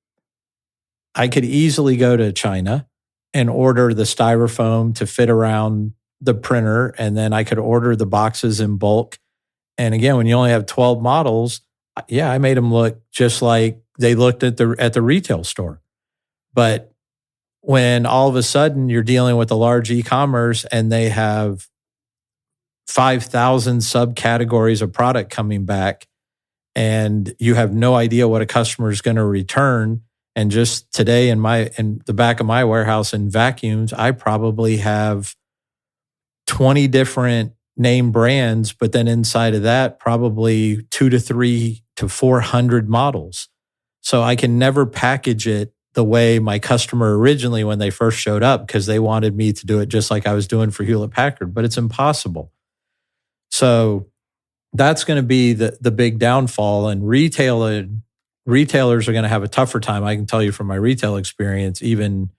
I could easily go to China and order the styrofoam to fit around the printer, and then I could order the boxes in bulk. And again, when you only have 12 models, yeah, I made them look just like they looked at the retail store. But when all of a sudden you're dealing with a large e-commerce and they have 5,000 subcategories of product coming back, and you have no idea what a customer is going to return. And just today in the back of my warehouse in vacuums, I probably have 20 different name brands, but then inside of that, probably 2 to 3 to 400 models. So I can never package it the way my customer originally when they first showed up, because they wanted me to do it just like I was doing for Hewlett-Packard, but it's impossible. So that's going to be the big downfall, and retailers are going to have a tougher time. I can tell you from my retail experience, even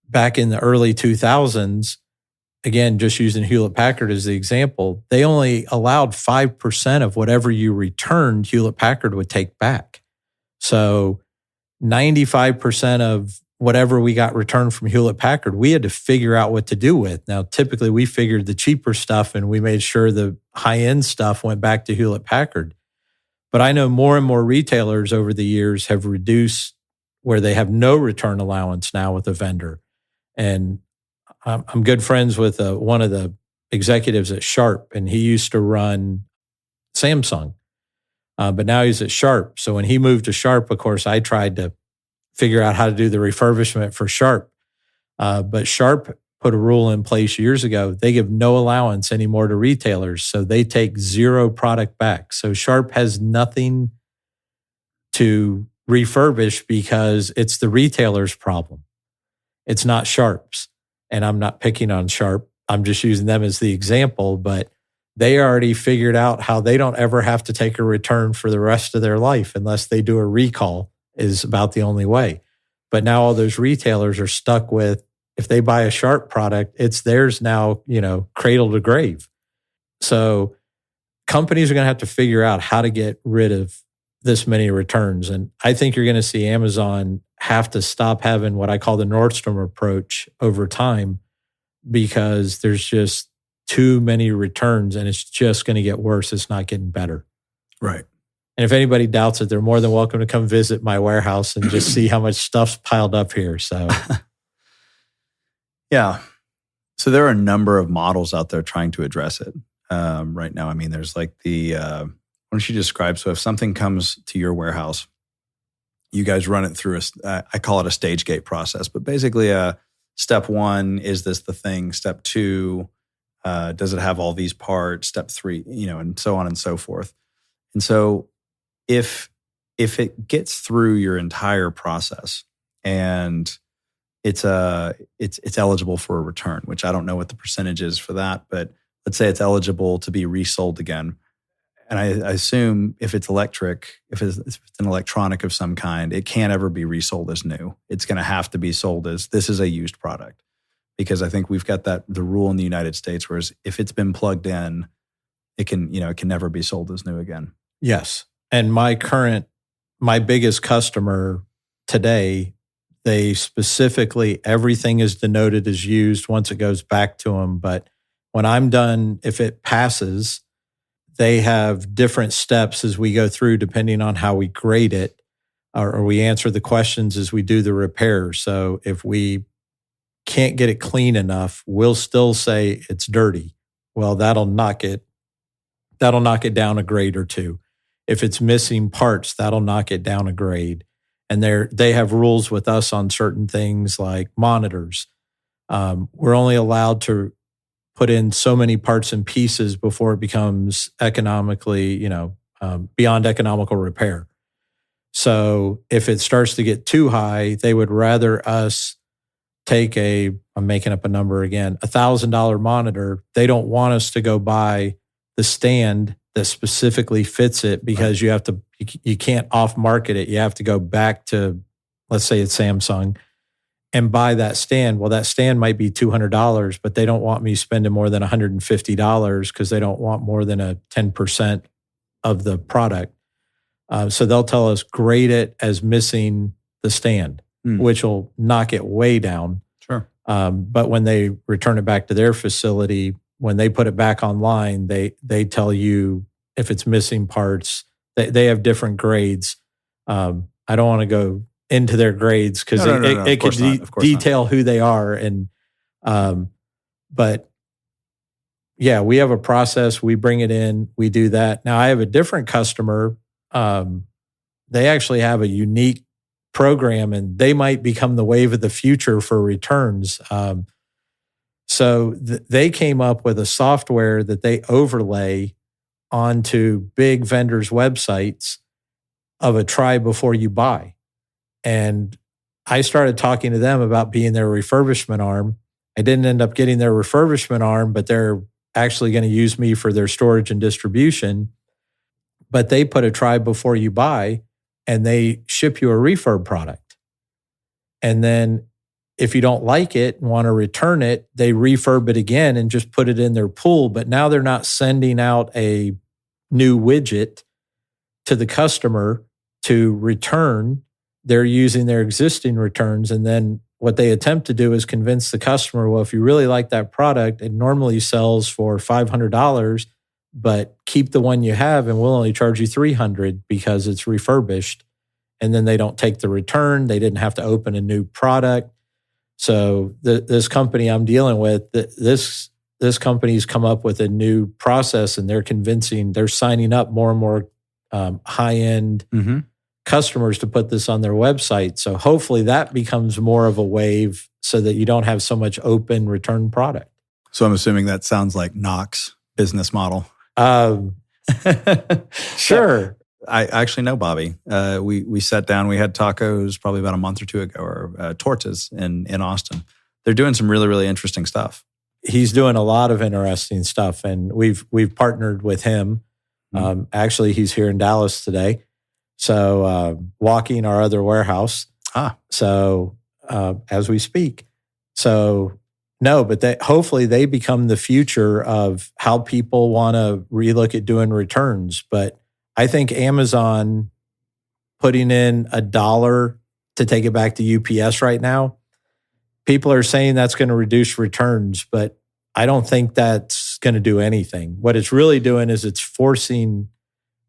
back in the early 2000s, again, just using Hewlett-Packard as the example, they only allowed 5% of whatever you returned Hewlett-Packard would take back. So 95% of whatever we got returned from Hewlett-Packard, we had to figure out what to do with. Now, typically we figured the cheaper stuff and we made sure the high-end stuff went back to Hewlett-Packard. But I know more and more retailers over the years have reduced where they have no return allowance now with a vendor. And I'm good friends with one of the executives at Sharp, and he used to run Samsung, but now he's at Sharp. So when he moved to Sharp, of course, I tried to figure out how to do the refurbishment for Sharp. But Sharp put a rule in place years ago. They give no allowance anymore to retailers, so they take 0 product back. So Sharp has nothing to refurbish because it's the retailer's problem. It's not Sharp's. And I'm not picking on Sharp. I'm just using them as the example, but they already figured out how they don't ever have to take a return for the rest of their life unless they do a recall is about the only way. But now all those retailers are stuck with, if they buy a Sharp product, it's theirs now, cradle to grave. So companies are going to have to figure out how to get rid of this many returns. And I think you're going to see Amazon have to stop having what I call the Nordstrom approach over time, because there's just too many returns and it's just going to get worse. It's not getting better. Right. And if anybody doubts it, they're more than welcome to come visit my warehouse and just see how much stuff's piled up here. So, yeah. So there are a number of models out there trying to address it. right now. I mean, there's like why don't you describe? So if something comes to your warehouse, you guys run it through I call it a stage gate process, but basically step 1, is this the thing? Step 2, does it have all these parts? Step 3, and so on and so forth. And so if it gets through your entire process and it's eligible for a return, which I don't know what the percentage is for that, but let's say it's eligible to be resold again. And I assume if it's electric, if it's an electronic of some kind, it can't ever be resold as new. It's going to have to be sold as this is a used product, because I think we've got the rule in the United States, whereas if it's been plugged in, it can never be sold as new again. Yes. And my biggest customer today, they specifically, everything is denoted as used once it goes back to them. But when I'm done, if it passes, they have different steps as we go through, depending on how we grade it, or we answer the questions as we do the repair. So if we can't get it clean enough, we'll still say it's dirty. Well, that'll knock it down a grade or 2. If it's missing parts, that'll knock it down a grade. And they have rules with us on certain things like monitors. We're only allowed to put in so many parts and pieces before it becomes economically, beyond economical repair. So if it starts to get too high, they would rather us take I'm making up a number again, $1,000 monitor. They don't want us to go buy the stand that specifically fits it, because right. you can't off market it. You have to go back to, let's say it's Samsung, and buy that stand. Well, that stand might be $200, but they don't want me spending more than $150 because they don't want more than a 10% of the product. So they'll tell us grade it as missing the stand, which will knock it way down. Sure. But when they return it back to their facility, when they put it back online, they tell you if it's missing parts. They have different grades. I don't want to go into their grades because it could detail who they are. And but yeah, we have a process. We bring it in. We do that. Now I have a different customer. They actually have a unique program, and they might become the wave of the future for returns. So they came up with a software that they overlay onto big vendors' websites of a try before you buy. And I started talking to them about being their refurbishment arm. I didn't end up getting their refurbishment arm, but they're actually going to use me for their storage and distribution. But they put a try before you buy, and they ship you a refurb product. And then if you don't like it and want to return it, they refurb it again and just put it in their pool. But now they're not sending out a new widget to the customer to return. They're using their existing returns. And then what they attempt to do is convince the customer, well, if you really like that product, it normally sells for $500, but keep the one you have and we'll only charge you $300 because it's refurbished. And then they don't take the return. They didn't have to open a new product. So this company I'm dealing with, this company's come up with a new process, and they're signing up more and more high-end customers to put this on their website. So hopefully that becomes more of a wave so that you don't have so much open return product. So I'm assuming that sounds like Knox business model. Sure. I actually know Bobby. We sat down, we had tacos probably about a month or two ago, or tortas in Austin. They're doing some really, really interesting stuff. He's doing a lot of interesting stuff, and we've partnered with him. Actually, he's here in Dallas today. So walking our other warehouse. So as we speak. So no, but hopefully they become the future of how people want to relook at doing returns. But I think Amazon putting in $1 to take it back to UPS right now, people are saying that's going to reduce returns, but I don't think that's going to do anything. What it's really doing is it's forcing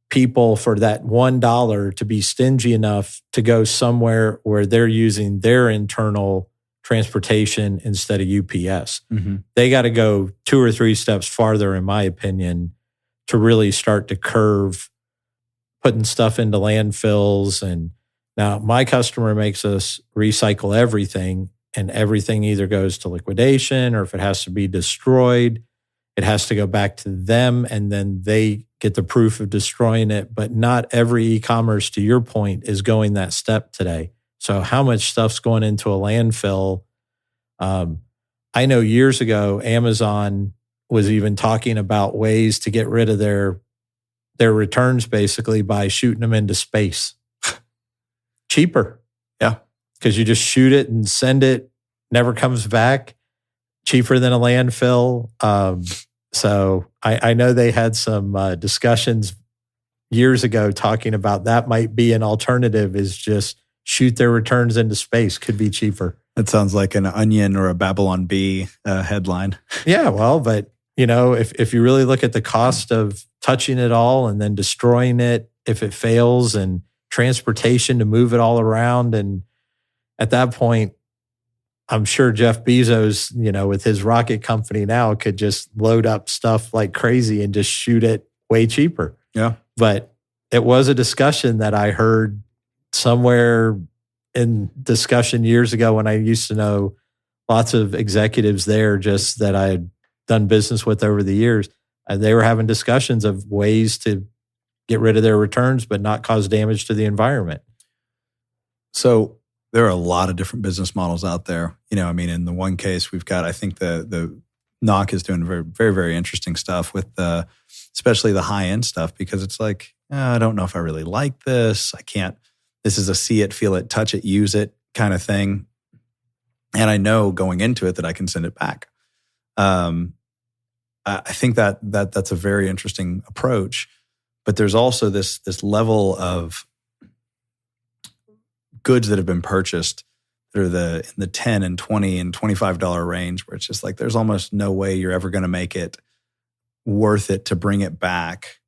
people for that $1 to be stingy enough to go somewhere where they're using their internal transportation instead of UPS. They got to go 2 or 3 steps farther, in my opinion, to really start to curve putting stuff into landfills. And now my customer makes us recycle everything, and everything either goes to liquidation, or if it has to be destroyed, it has to go back to them, and then they get the proof of destroying it. But not every e-commerce, to your point, is going that step today. So how much stuff's going into a landfill? I know years ago, Amazon was even talking about ways to get rid of their returns, basically by shooting them into space. Cheaper. Yeah. Because you just shoot it and send it, never comes back. Cheaper than a landfill. So I know they had some discussions years ago talking about that might be an alternative, is just shoot their returns into space. Could be cheaper. That sounds like an Onion or a Babylon Bee headline. Yeah, well, but if you really look at the cost of touching it all and then destroying it if it fails, and transportation to move it all around, and at that point, I'm sure Jeff Bezos, with his rocket company now, could just load up stuff like crazy and just shoot it way cheaper. Yeah. But it was a discussion that I heard somewhere in discussion years ago when I used to know lots of executives there, just that I had done business with over the years. They were having discussions of ways to get rid of their returns but not cause damage to the environment. So there are a lot of different business models out there. In the one case we've got, I think the NOC is doing very, very, very interesting stuff with especially the high-end stuff, because it's like, I don't know if I really like this. I can't, this is a see it, feel it, touch it, use it kind of thing. And I know going into it that I can send it back. I think that's a very interesting approach, but there's also this level of goods that have been purchased that are in the $10 and $20 and $25 range, where it's just like there's almost no way you're ever going to make it worth it to bring it back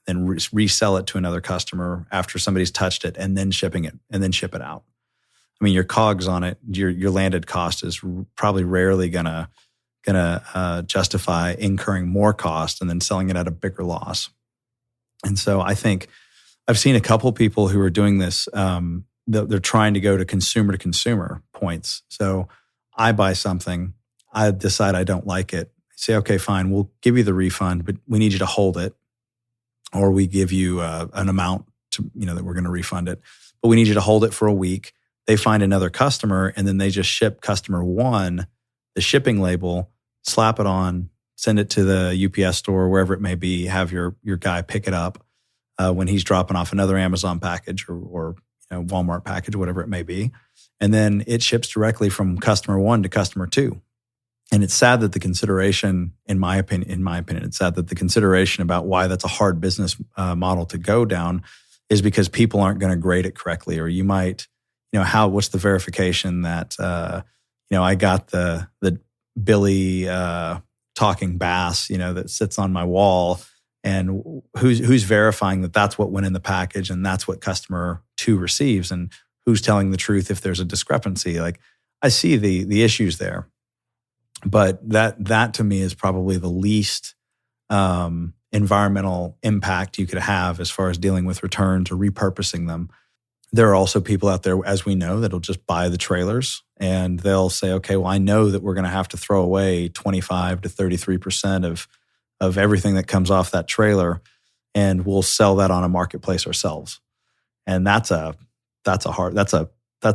and resell it to another customer after somebody's touched it, and then ship it out. Your COGS on it, your landed cost is probably rarely gonna justify incurring more cost and then selling it at a bigger loss. And so I think I've seen a couple people who are doing this. They're trying to go to consumer points. So I buy something, I decide I don't like it. I say, okay, fine, we'll give you the refund, but we need you to hold it, or we give you an amount to that we're going to refund it, but we need you to hold it for a week. They find another customer, and then they just ship customer one the shipping label, slap it on, send it to the UPS store, wherever it may be, have your guy pick it up when he's dropping off another Amazon package or Walmart package, whatever it may be. And then it ships directly from customer one to customer two. And it's sad that the consideration, in my opinion, it's sad that the consideration about why that's a hard business model to go down is because people aren't going to grade it correctly. Or you might, what's the verification that, I got the Billy talking bass, that sits on my wall, and who's verifying that that's what went in the package and that's what customer two receives, and who's telling the truth if there's a discrepancy. Like, I see the issues there, but that to me is probably the least environmental impact you could have as far as dealing with returns or repurposing them. There are also people out there, as we know, that'll just buy the trailers, and they'll say, okay, well, I know that we're going to have to throw away 25 to 33% of everything that comes off that trailer, and we'll sell that on a marketplace ourselves. And that's a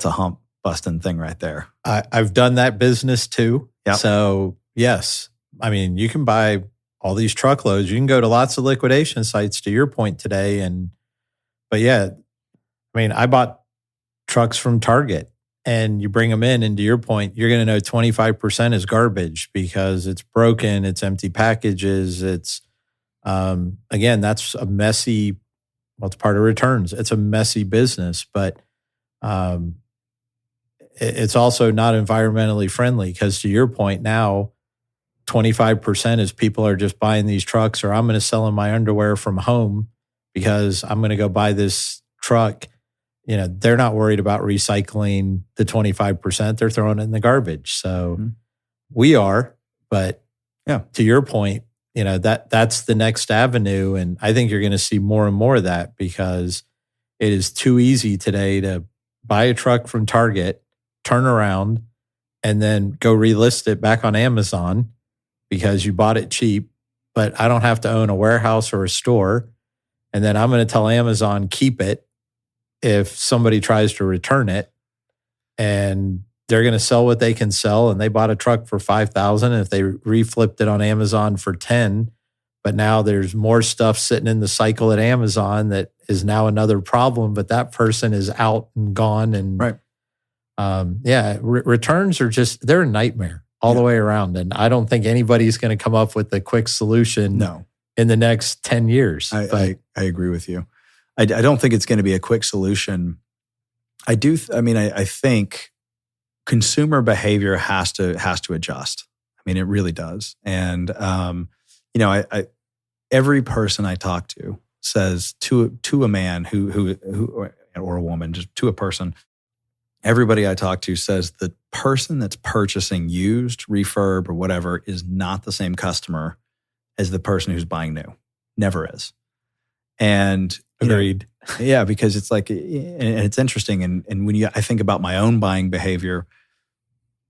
hump busting thing right there. I've done that business too. Yep. So yes, you can buy all these truckloads. You can go to lots of liquidation sites, to your point today. But yeah, I bought trucks from Target, and you bring them in, and to your point, you're going to know 25% is garbage because it's broken, it's empty packages, it's, again, that's a messy, it's part of returns. It's a messy business, but it's also not environmentally friendly because, to your point now, 25% is people are just buying these trucks, or I'm going to sell them my underwear from home because I'm going to go buy this truck they're not worried about recycling the 25%. They're throwing it in the garbage. So we are, but to your point, that's the next avenue. And I think you're going to see more and more of that because it is too easy today to buy a truck from Target, turn around, and then go relist it back on Amazon because you bought it cheap, but I don't have to own a warehouse or a store. And then I'm going to tell Amazon, keep it if somebody tries to return it. And they're going to sell what they can sell. And they bought a truck for $5,000. And if they reflipped it on Amazon for $10,000, but now there's more stuff sitting in the cycle at Amazon that is now another problem, but that person is out and gone. And returns are they're a nightmare all the way around. And I don't think anybody's going to come up with a quick solution in the next 10 years. I agree with you. I don't think it's going to be a quick solution. I think consumer behavior has to adjust. I mean, it really does. And, every person I talk to says to a man who or a woman, just to a person, everybody I talk to says the person that's purchasing used, refurb, or whatever is not the same customer as the person who's buying new. Never is. And agreed. Because it's like, and it's interesting. And when I think about my own buying behavior,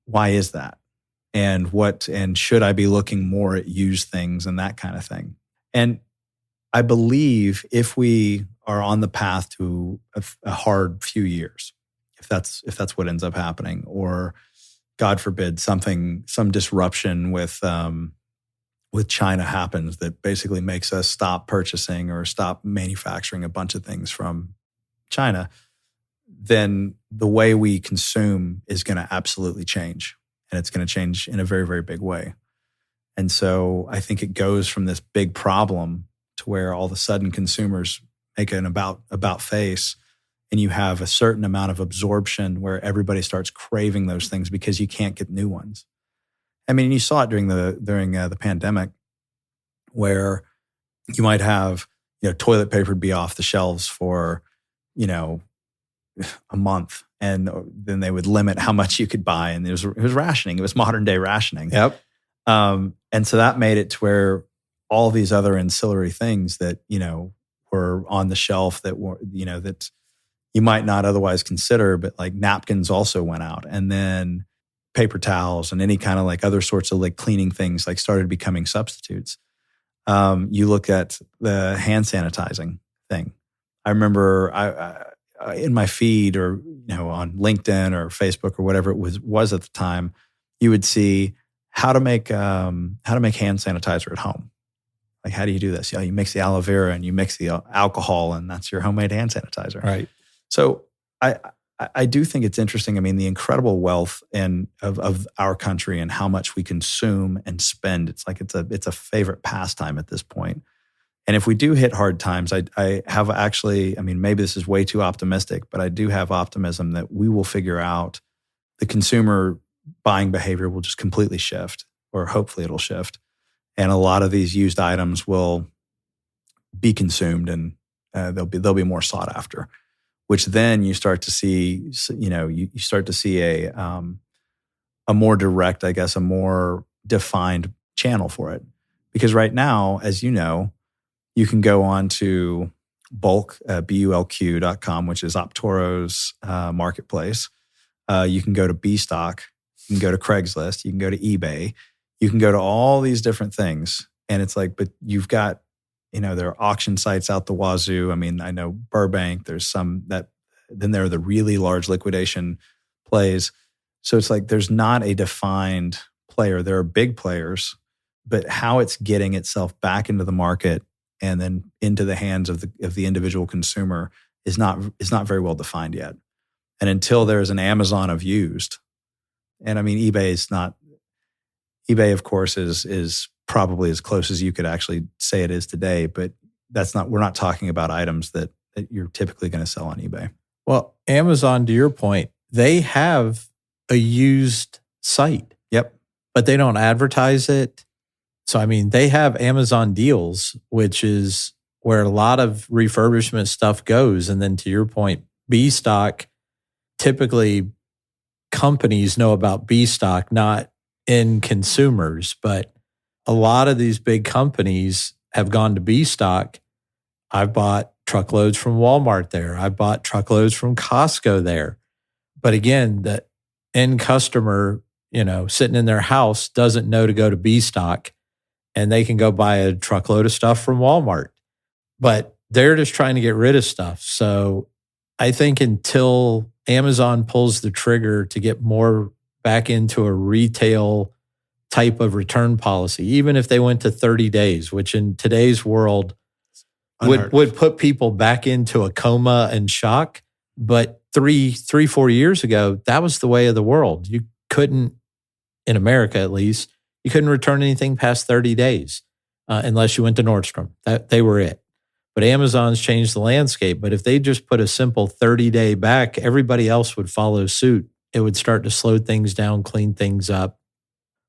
why is that? And should I be looking more at used things and that kind of thing? And I believe if we are on the path to a hard few years, if that's what ends up happening, or God forbid some disruption with China happens that basically makes us stop purchasing or stop manufacturing a bunch of things from China, then the way we consume is going to absolutely change. And it's going to change in a very, very big way. And so I think it goes from this big problem to where all of a sudden consumers make an about face, and you have a certain amount of absorption where everybody starts craving those things because you can't get new ones. I mean, you saw it during the pandemic, where you might have toilet paper be off the shelves for a month, and then they would limit how much you could buy, and it was rationing. It was modern day rationing. Yep. And so that made it to where all these other ancillary things that were on the shelf that were that you might not otherwise consider, but like napkins also went out, and then paper towels and any kind of like other sorts of like cleaning things like started becoming substitutes. You look at the hand sanitizing thing. I remember in my feed or on LinkedIn or Facebook or whatever it was at the time, you would see how to make hand sanitizer at home. Like, how do you do this? You mix the aloe vera and you mix the alcohol, and that's your homemade hand sanitizer. Right. So I do think it's interesting. I mean, the incredible wealth of our country and how much we consume and spend. It's like it's a favorite pastime at this point. And if we do hit hard times, I have actually, maybe this is way too optimistic, but I do have optimism that we will figure out the consumer buying behavior will just completely shift, or hopefully it'll shift. And a lot of these used items will be consumed, and they'll be more sought after, which then you start to see, you start to see a more direct, I guess, a more defined channel for it. Because right now, as you know, you can go on to bulk, bulq.com, which is Optoro's marketplace. You can go to Bstock. You can go to Craigslist. You can go to eBay. You can go to all these different things. And it's like, but you've got, there are auction sites out the wazoo. I mean, I know Burbank, there's some that, then there are the really large liquidation plays. So it's like, there's not a defined player. There are big players, but how it's getting itself back into the market and then into the hands of the individual consumer is not very well defined yet. And until there's an Amazon of used, and eBay, of course, is probably as close as you could actually say it is today, but we're not talking about items that you're typically going to sell on eBay. Well, Amazon, to your point, they have a used site. Yep. But they don't advertise it. So, they have Amazon Deals, which is where a lot of refurbishment stuff goes. And then to your point, B stock, typically companies know about B stock, not end consumers, but a lot of these big companies have gone to B stock. I've bought truckloads from Walmart there. I bought truckloads from Costco there. But again, the end customer, sitting in their house doesn't know to go to B stock, and they can go buy a truckload of stuff from Walmart. But they're just trying to get rid of stuff. So I think until Amazon pulls the trigger to get more back into a retail type of return policy, even if they went to 30 days, which in today's world would put people back into a coma and shock. But 4 years ago, that was the way of the world. You couldn't, in America at least, you couldn't return anything past 30 days unless you went to Nordstrom. They were it. But Amazon's changed the landscape. But if they just put a simple 30-day back, everybody else would follow suit. It would start to slow things down, clean things up.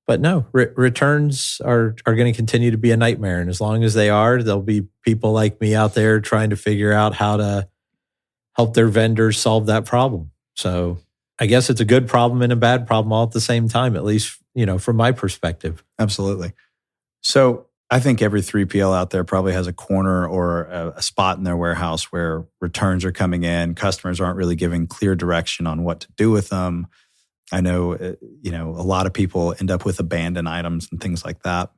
But no, returns are going to continue to be a nightmare. And as long as they are, there'll be people like me out there trying to figure out how to help their vendors solve that problem. So I guess it's a good problem and a bad problem all at the same time, at least, from my perspective. Absolutely. So I think every 3PL out there probably has a corner or a spot in their warehouse where returns are coming in. Customers aren't really giving clear direction on what to do with them. I know, a lot of people end up with abandoned items and things like that.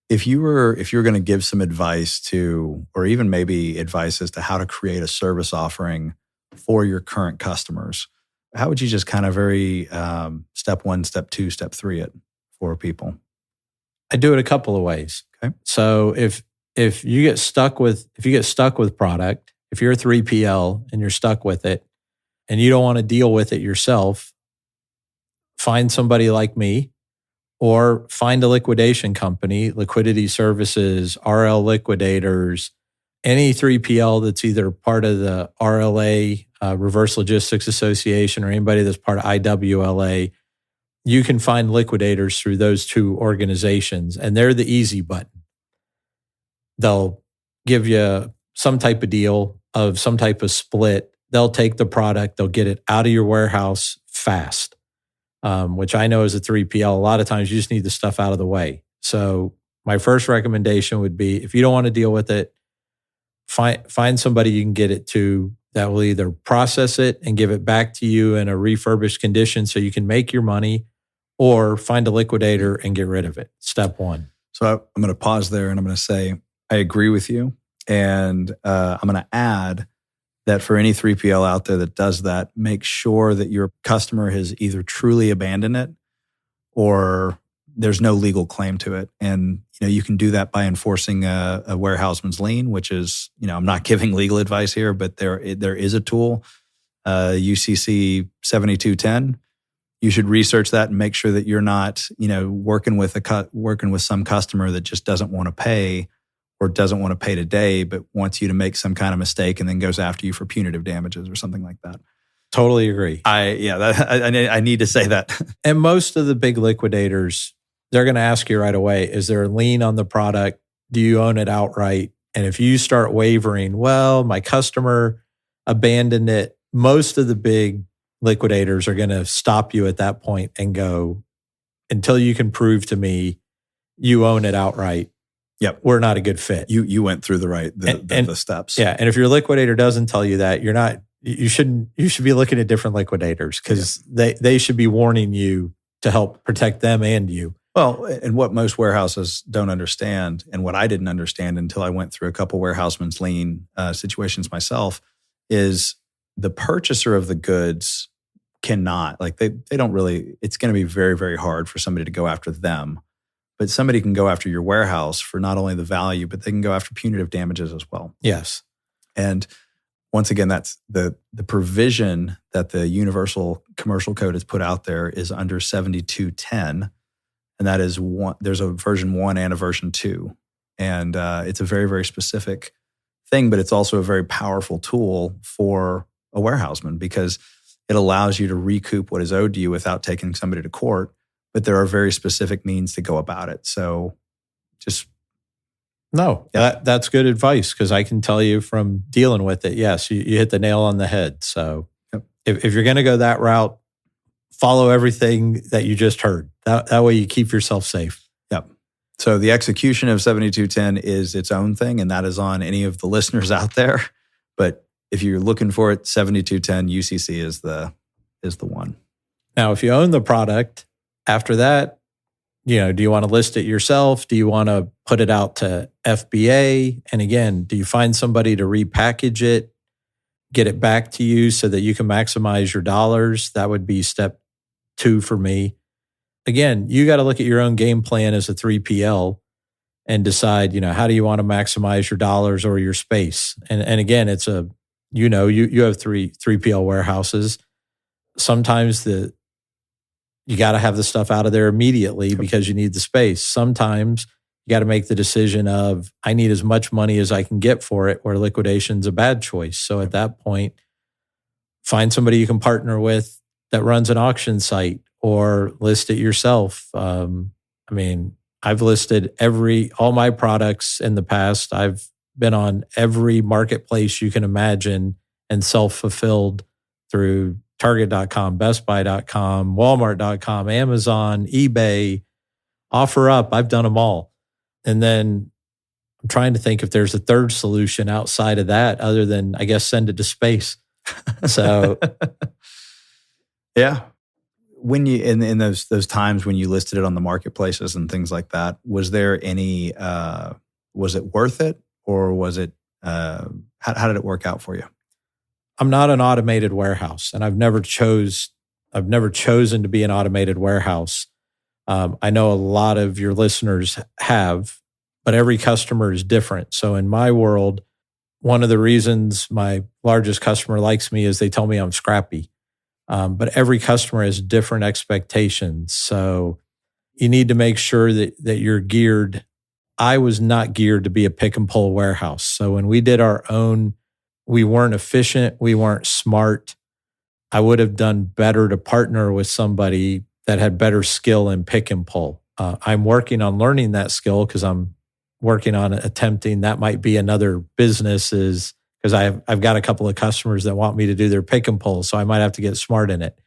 If you were going to give some advice to, or even maybe advice as to how to create a service offering for your current customers, how would you just kind of very step 1, step 2, step 3 it for people? I do it a couple of ways. Okay. So if you get stuck with product, if you're a 3PL and you're stuck with it and you don't want to deal with it yourself, find somebody like me or find a liquidation company, liquidity services, RL liquidators, any 3PL that's either part of the RLA, Reverse Logistics Association, or anybody that's part of IWLA. You can find liquidators through those two organizations, and they're the easy button. They'll give you some type of deal of some type of split. They'll take the product, they'll get it out of your warehouse fast, which I know as a 3PL, a lot of times you just need the stuff out of the way. So my first recommendation would be, if you don't want to deal with it, find somebody you can get it to that will either process it and give it back to you in a refurbished condition so you can make your money, or find a liquidator and get rid of it. Step 1. So I'm going to pause there and I'm going to say, I agree with you. And I'm going to add that for any 3PL out there that does that, make sure that your customer has either truly abandoned it or there's no legal claim to it. And you can do that by enforcing a warehouseman's lien, which is, I'm not giving legal advice here, but there is a tool, UCC 7210. You should research that and make sure that you're not, working with some customer that just doesn't want to pay or doesn't want to pay today, but wants you to make some kind of mistake and then goes after you for punitive damages or something like that. Totally agree. I need to say that. And most of the big liquidators, they're going to ask you right away, is there a lien on the product? Do you own it outright? And if you start wavering, well, my customer abandoned it, most of the big liquidators are going to stop you at that point and go, until you can prove to me you own it outright, yep, we're not a good fit. You went through the steps. Yeah. And if your liquidator doesn't tell you that, you should be looking at different liquidators, because they should be warning you to help protect them and you. Well, and what most warehouses don't understand, and what I didn't understand until I went through a couple warehouseman's lien situations myself, is the purchaser of the goods cannot, they don't really, it's going to be very, very hard for somebody to go after them. But somebody can go after your warehouse for not only the value, but they can go after punitive damages as well. Yes. And once again, that's the provision that the Universal Commercial Code has put out there is under 7210. And that is there's a version 1 and a version 2. And it's a very, very specific thing, but it's also a very powerful tool for a warehouseman, because it allows you to recoup what is owed to you without taking somebody to court. But there are very specific means to go about it. So just No, that's good advice because I can tell you from dealing with it, yes, you hit the nail on the head. So if you're going to go that route, follow everything that you just heard. That way you keep yourself safe. Yep. So the execution of 7210 is its own thing, and that is on any of the listeners out there. But if you're looking for it, 7210 UCC is the one. Now, if you own the product, after that, do you want to list it yourself? Do you want to put it out to FBA? And again, do you find somebody to repackage it, get it back to you so that you can maximize your dollars? That would be step 2 for me. Again, you got to look at your own game plan as a 3PL and decide, how do you want to maximize your dollars or your space? And again, it's you have 3PL warehouses. Sometimes you got to have the stuff out of there immediately because you need the space. Sometimes you got to make the decision of, I need as much money as I can get for it, where liquidation's a bad choice. So at that point, find somebody you can partner with that runs an auction site or list it yourself. I've listed all my products in the past. I've been on every marketplace you can imagine and self-fulfilled through Target.com, BestBuy.com, Walmart.com, Amazon, eBay, OfferUp. I've done them all. And then I'm trying to think if there's a third solution outside of that other than, I guess, send it to space. So, yeah. When you in those times when you listed it on the marketplaces and things like that, was there any? Was it worth it, or was it? How did it work out for you? I'm not an automated warehouse, and I've never chosen to be an automated warehouse. I know a lot of your listeners have, but every customer is different. So in my world, one of the reasons my largest customer likes me is they tell me I'm scrappy. But every customer has different expectations. So you need to make sure that you're geared. I was not geared to be a pick and pull warehouse. So when we did our own, we weren't efficient. We weren't smart. I would have done better to partner with somebody that had better skill in pick and pull. I'm working on learning that skill because I'm working on attempting. That might be another business because I've got a couple of customers that want me to do their pick and pull. So I might have to get smart in it.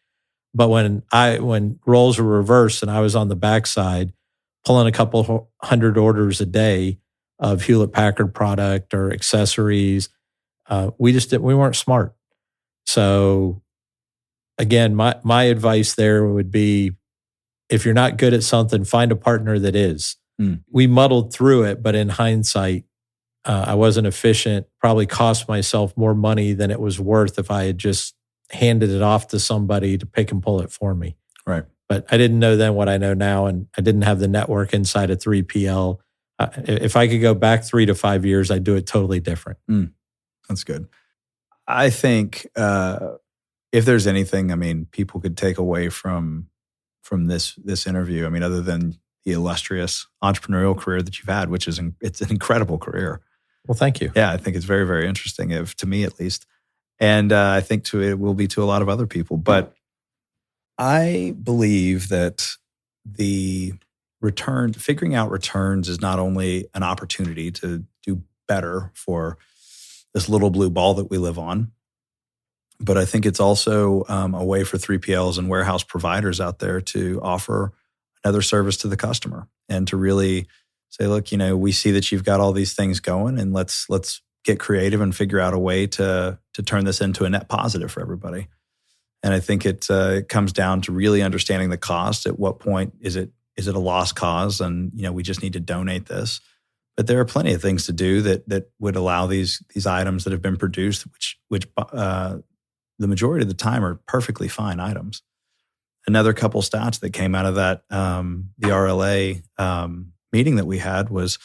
But when roles were reversed and I was on the backside, pulling a couple hundred orders a day of Hewlett-Packard product or accessories, we weren't smart. So again, my advice there would be, if you're not good at something, find a partner that is. We muddled through it, but in hindsight, I wasn't efficient, probably cost myself more money than it was worth if I had just handed it off to somebody to pick and pull it for me. Right. But I didn't know then what I know now, and I didn't have the network inside of 3PL. If I could go back 3 to 5 years, I'd do it totally different. That's good. I think if there's anything, people could take away from this interview, other than the illustrious entrepreneurial career that you've had, which it's an incredible career. Well, thank you. Yeah, I think it's very, very interesting, to me at least. And I think it will be to a lot of other people. But I believe that figuring out returns is not only an opportunity to do better for this little blue ball that we live on, but I think it's also a way for 3PLs and warehouse providers out there to offer another service to the customer and to really say, look, we see that you've got all these things going, and let's get creative and figure out a way to turn this into a net positive for everybody. And I think it comes down to really understanding the cost. At what point is it a lost cause, and we just need to donate this? But there are plenty of things to do that would allow these items that have been produced, which the majority of the time are perfectly fine items. Another couple stats that came out of that the RLA meeting that we had was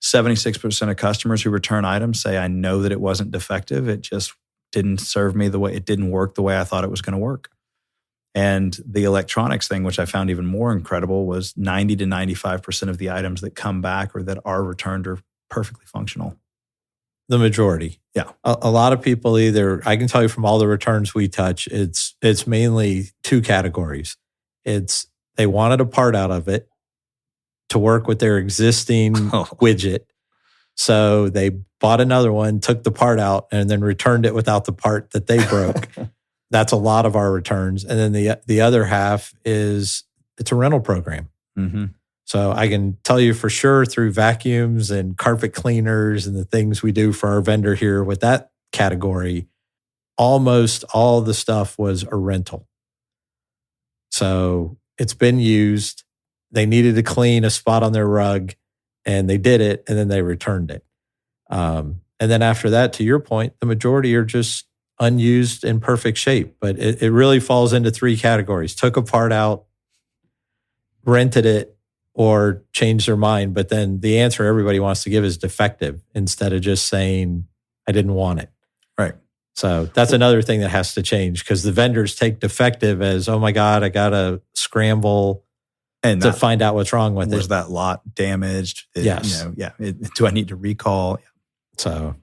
76% of customers who return items say, I know that it wasn't defective. It just didn't serve me it didn't work the way I thought it was going to work. And the electronics thing, which I found even more incredible, was 90 to 95% of the items that come back or that are returned are perfectly functional. The majority. Yeah. A lot of people I can tell you from all the returns we touch, it's mainly 2 categories. It's they wanted a part out of it to work with their existing widget, So they bought another one, took the part out, and then returned it without the part that they broke. That's a lot of our returns. And then the other half is it's a rental program. Mm-hmm. So I can tell you for sure through vacuums and carpet cleaners and the things we do for our vendor here with that category, almost all the stuff was a rental. So it's been used. They needed to clean a spot on their rug and they did it and then they returned it. And then after that, to your point, the majority are just unused in perfect shape. But it really falls into three categories. Took a part out, rented it, or changed their mind. But then the answer everybody wants to give is defective instead of just saying, I didn't want it. Right. So that's another thing that has to change because the vendors take defective as, oh my God, I got to scramble and to find out what's wrong with it. Was that lot damaged? Yes. Do I need to recall? So,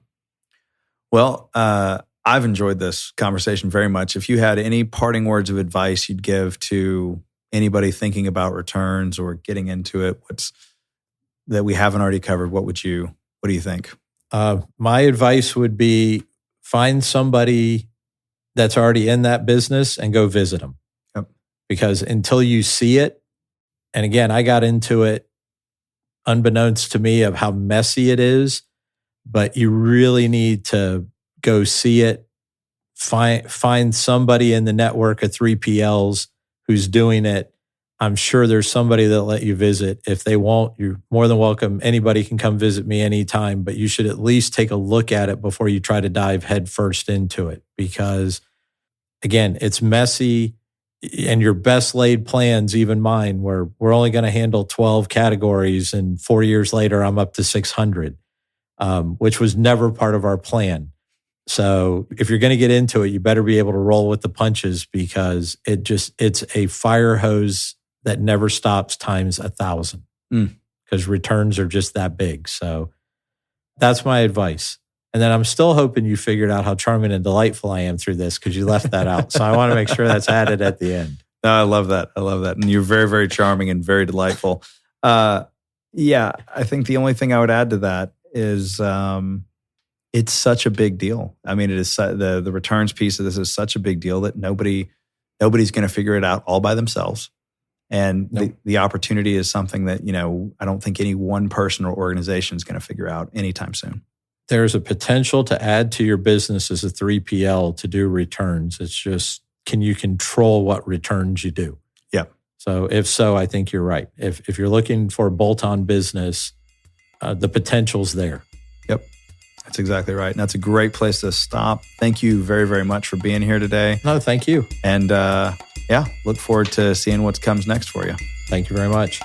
well, I've enjoyed this conversation very much. If you had any parting words of advice you'd give to anybody thinking about returns or getting into it, that we haven't already covered, what do you think? My advice would be find somebody that's already in that business and go visit them. Yep. Because until you see it, and again, I got into it unbeknownst to me of how messy it is, but you really need to go see it. Find somebody in the network of 3PLs who's doing it. I'm sure there's somebody that'll let you visit. If they won't, you're more than welcome. Anybody can come visit me anytime, but you should at least take a look at it before you try to dive headfirst into it. Because again, it's messy and your best laid plans, even mine, where we're only going to handle 12 categories and 4 years later, I'm up to 600, which was never part of our plan. So if you're going to get into it, you better be able to roll with the punches because it's a fire hose that never stops times 1,000 because returns are just that big. So that's my advice. And then I'm still hoping you figured out how charming and delightful I am through this because you left that out. So I want to make sure that's added at the end. No, I love that. And you're very, very charming and very delightful. Yeah, I think the only thing I would add to that is it's such a big deal. I mean, it is the returns piece of this is such a big deal that nobody's going to figure it out all by themselves. And nope. the opportunity is something that, I don't think any one person or organization is going to figure out anytime soon. There's a potential to add to your business as a 3PL to do returns. It's just, can you control what returns you do? Yeah. So if so, I think you're right. If you're looking for a bolt-on business, the potential's there. Yep. That's exactly right. And that's a great place to stop. Thank you very, very much for being here today. No, thank you. And look forward to seeing what comes next for you. Thank you very much.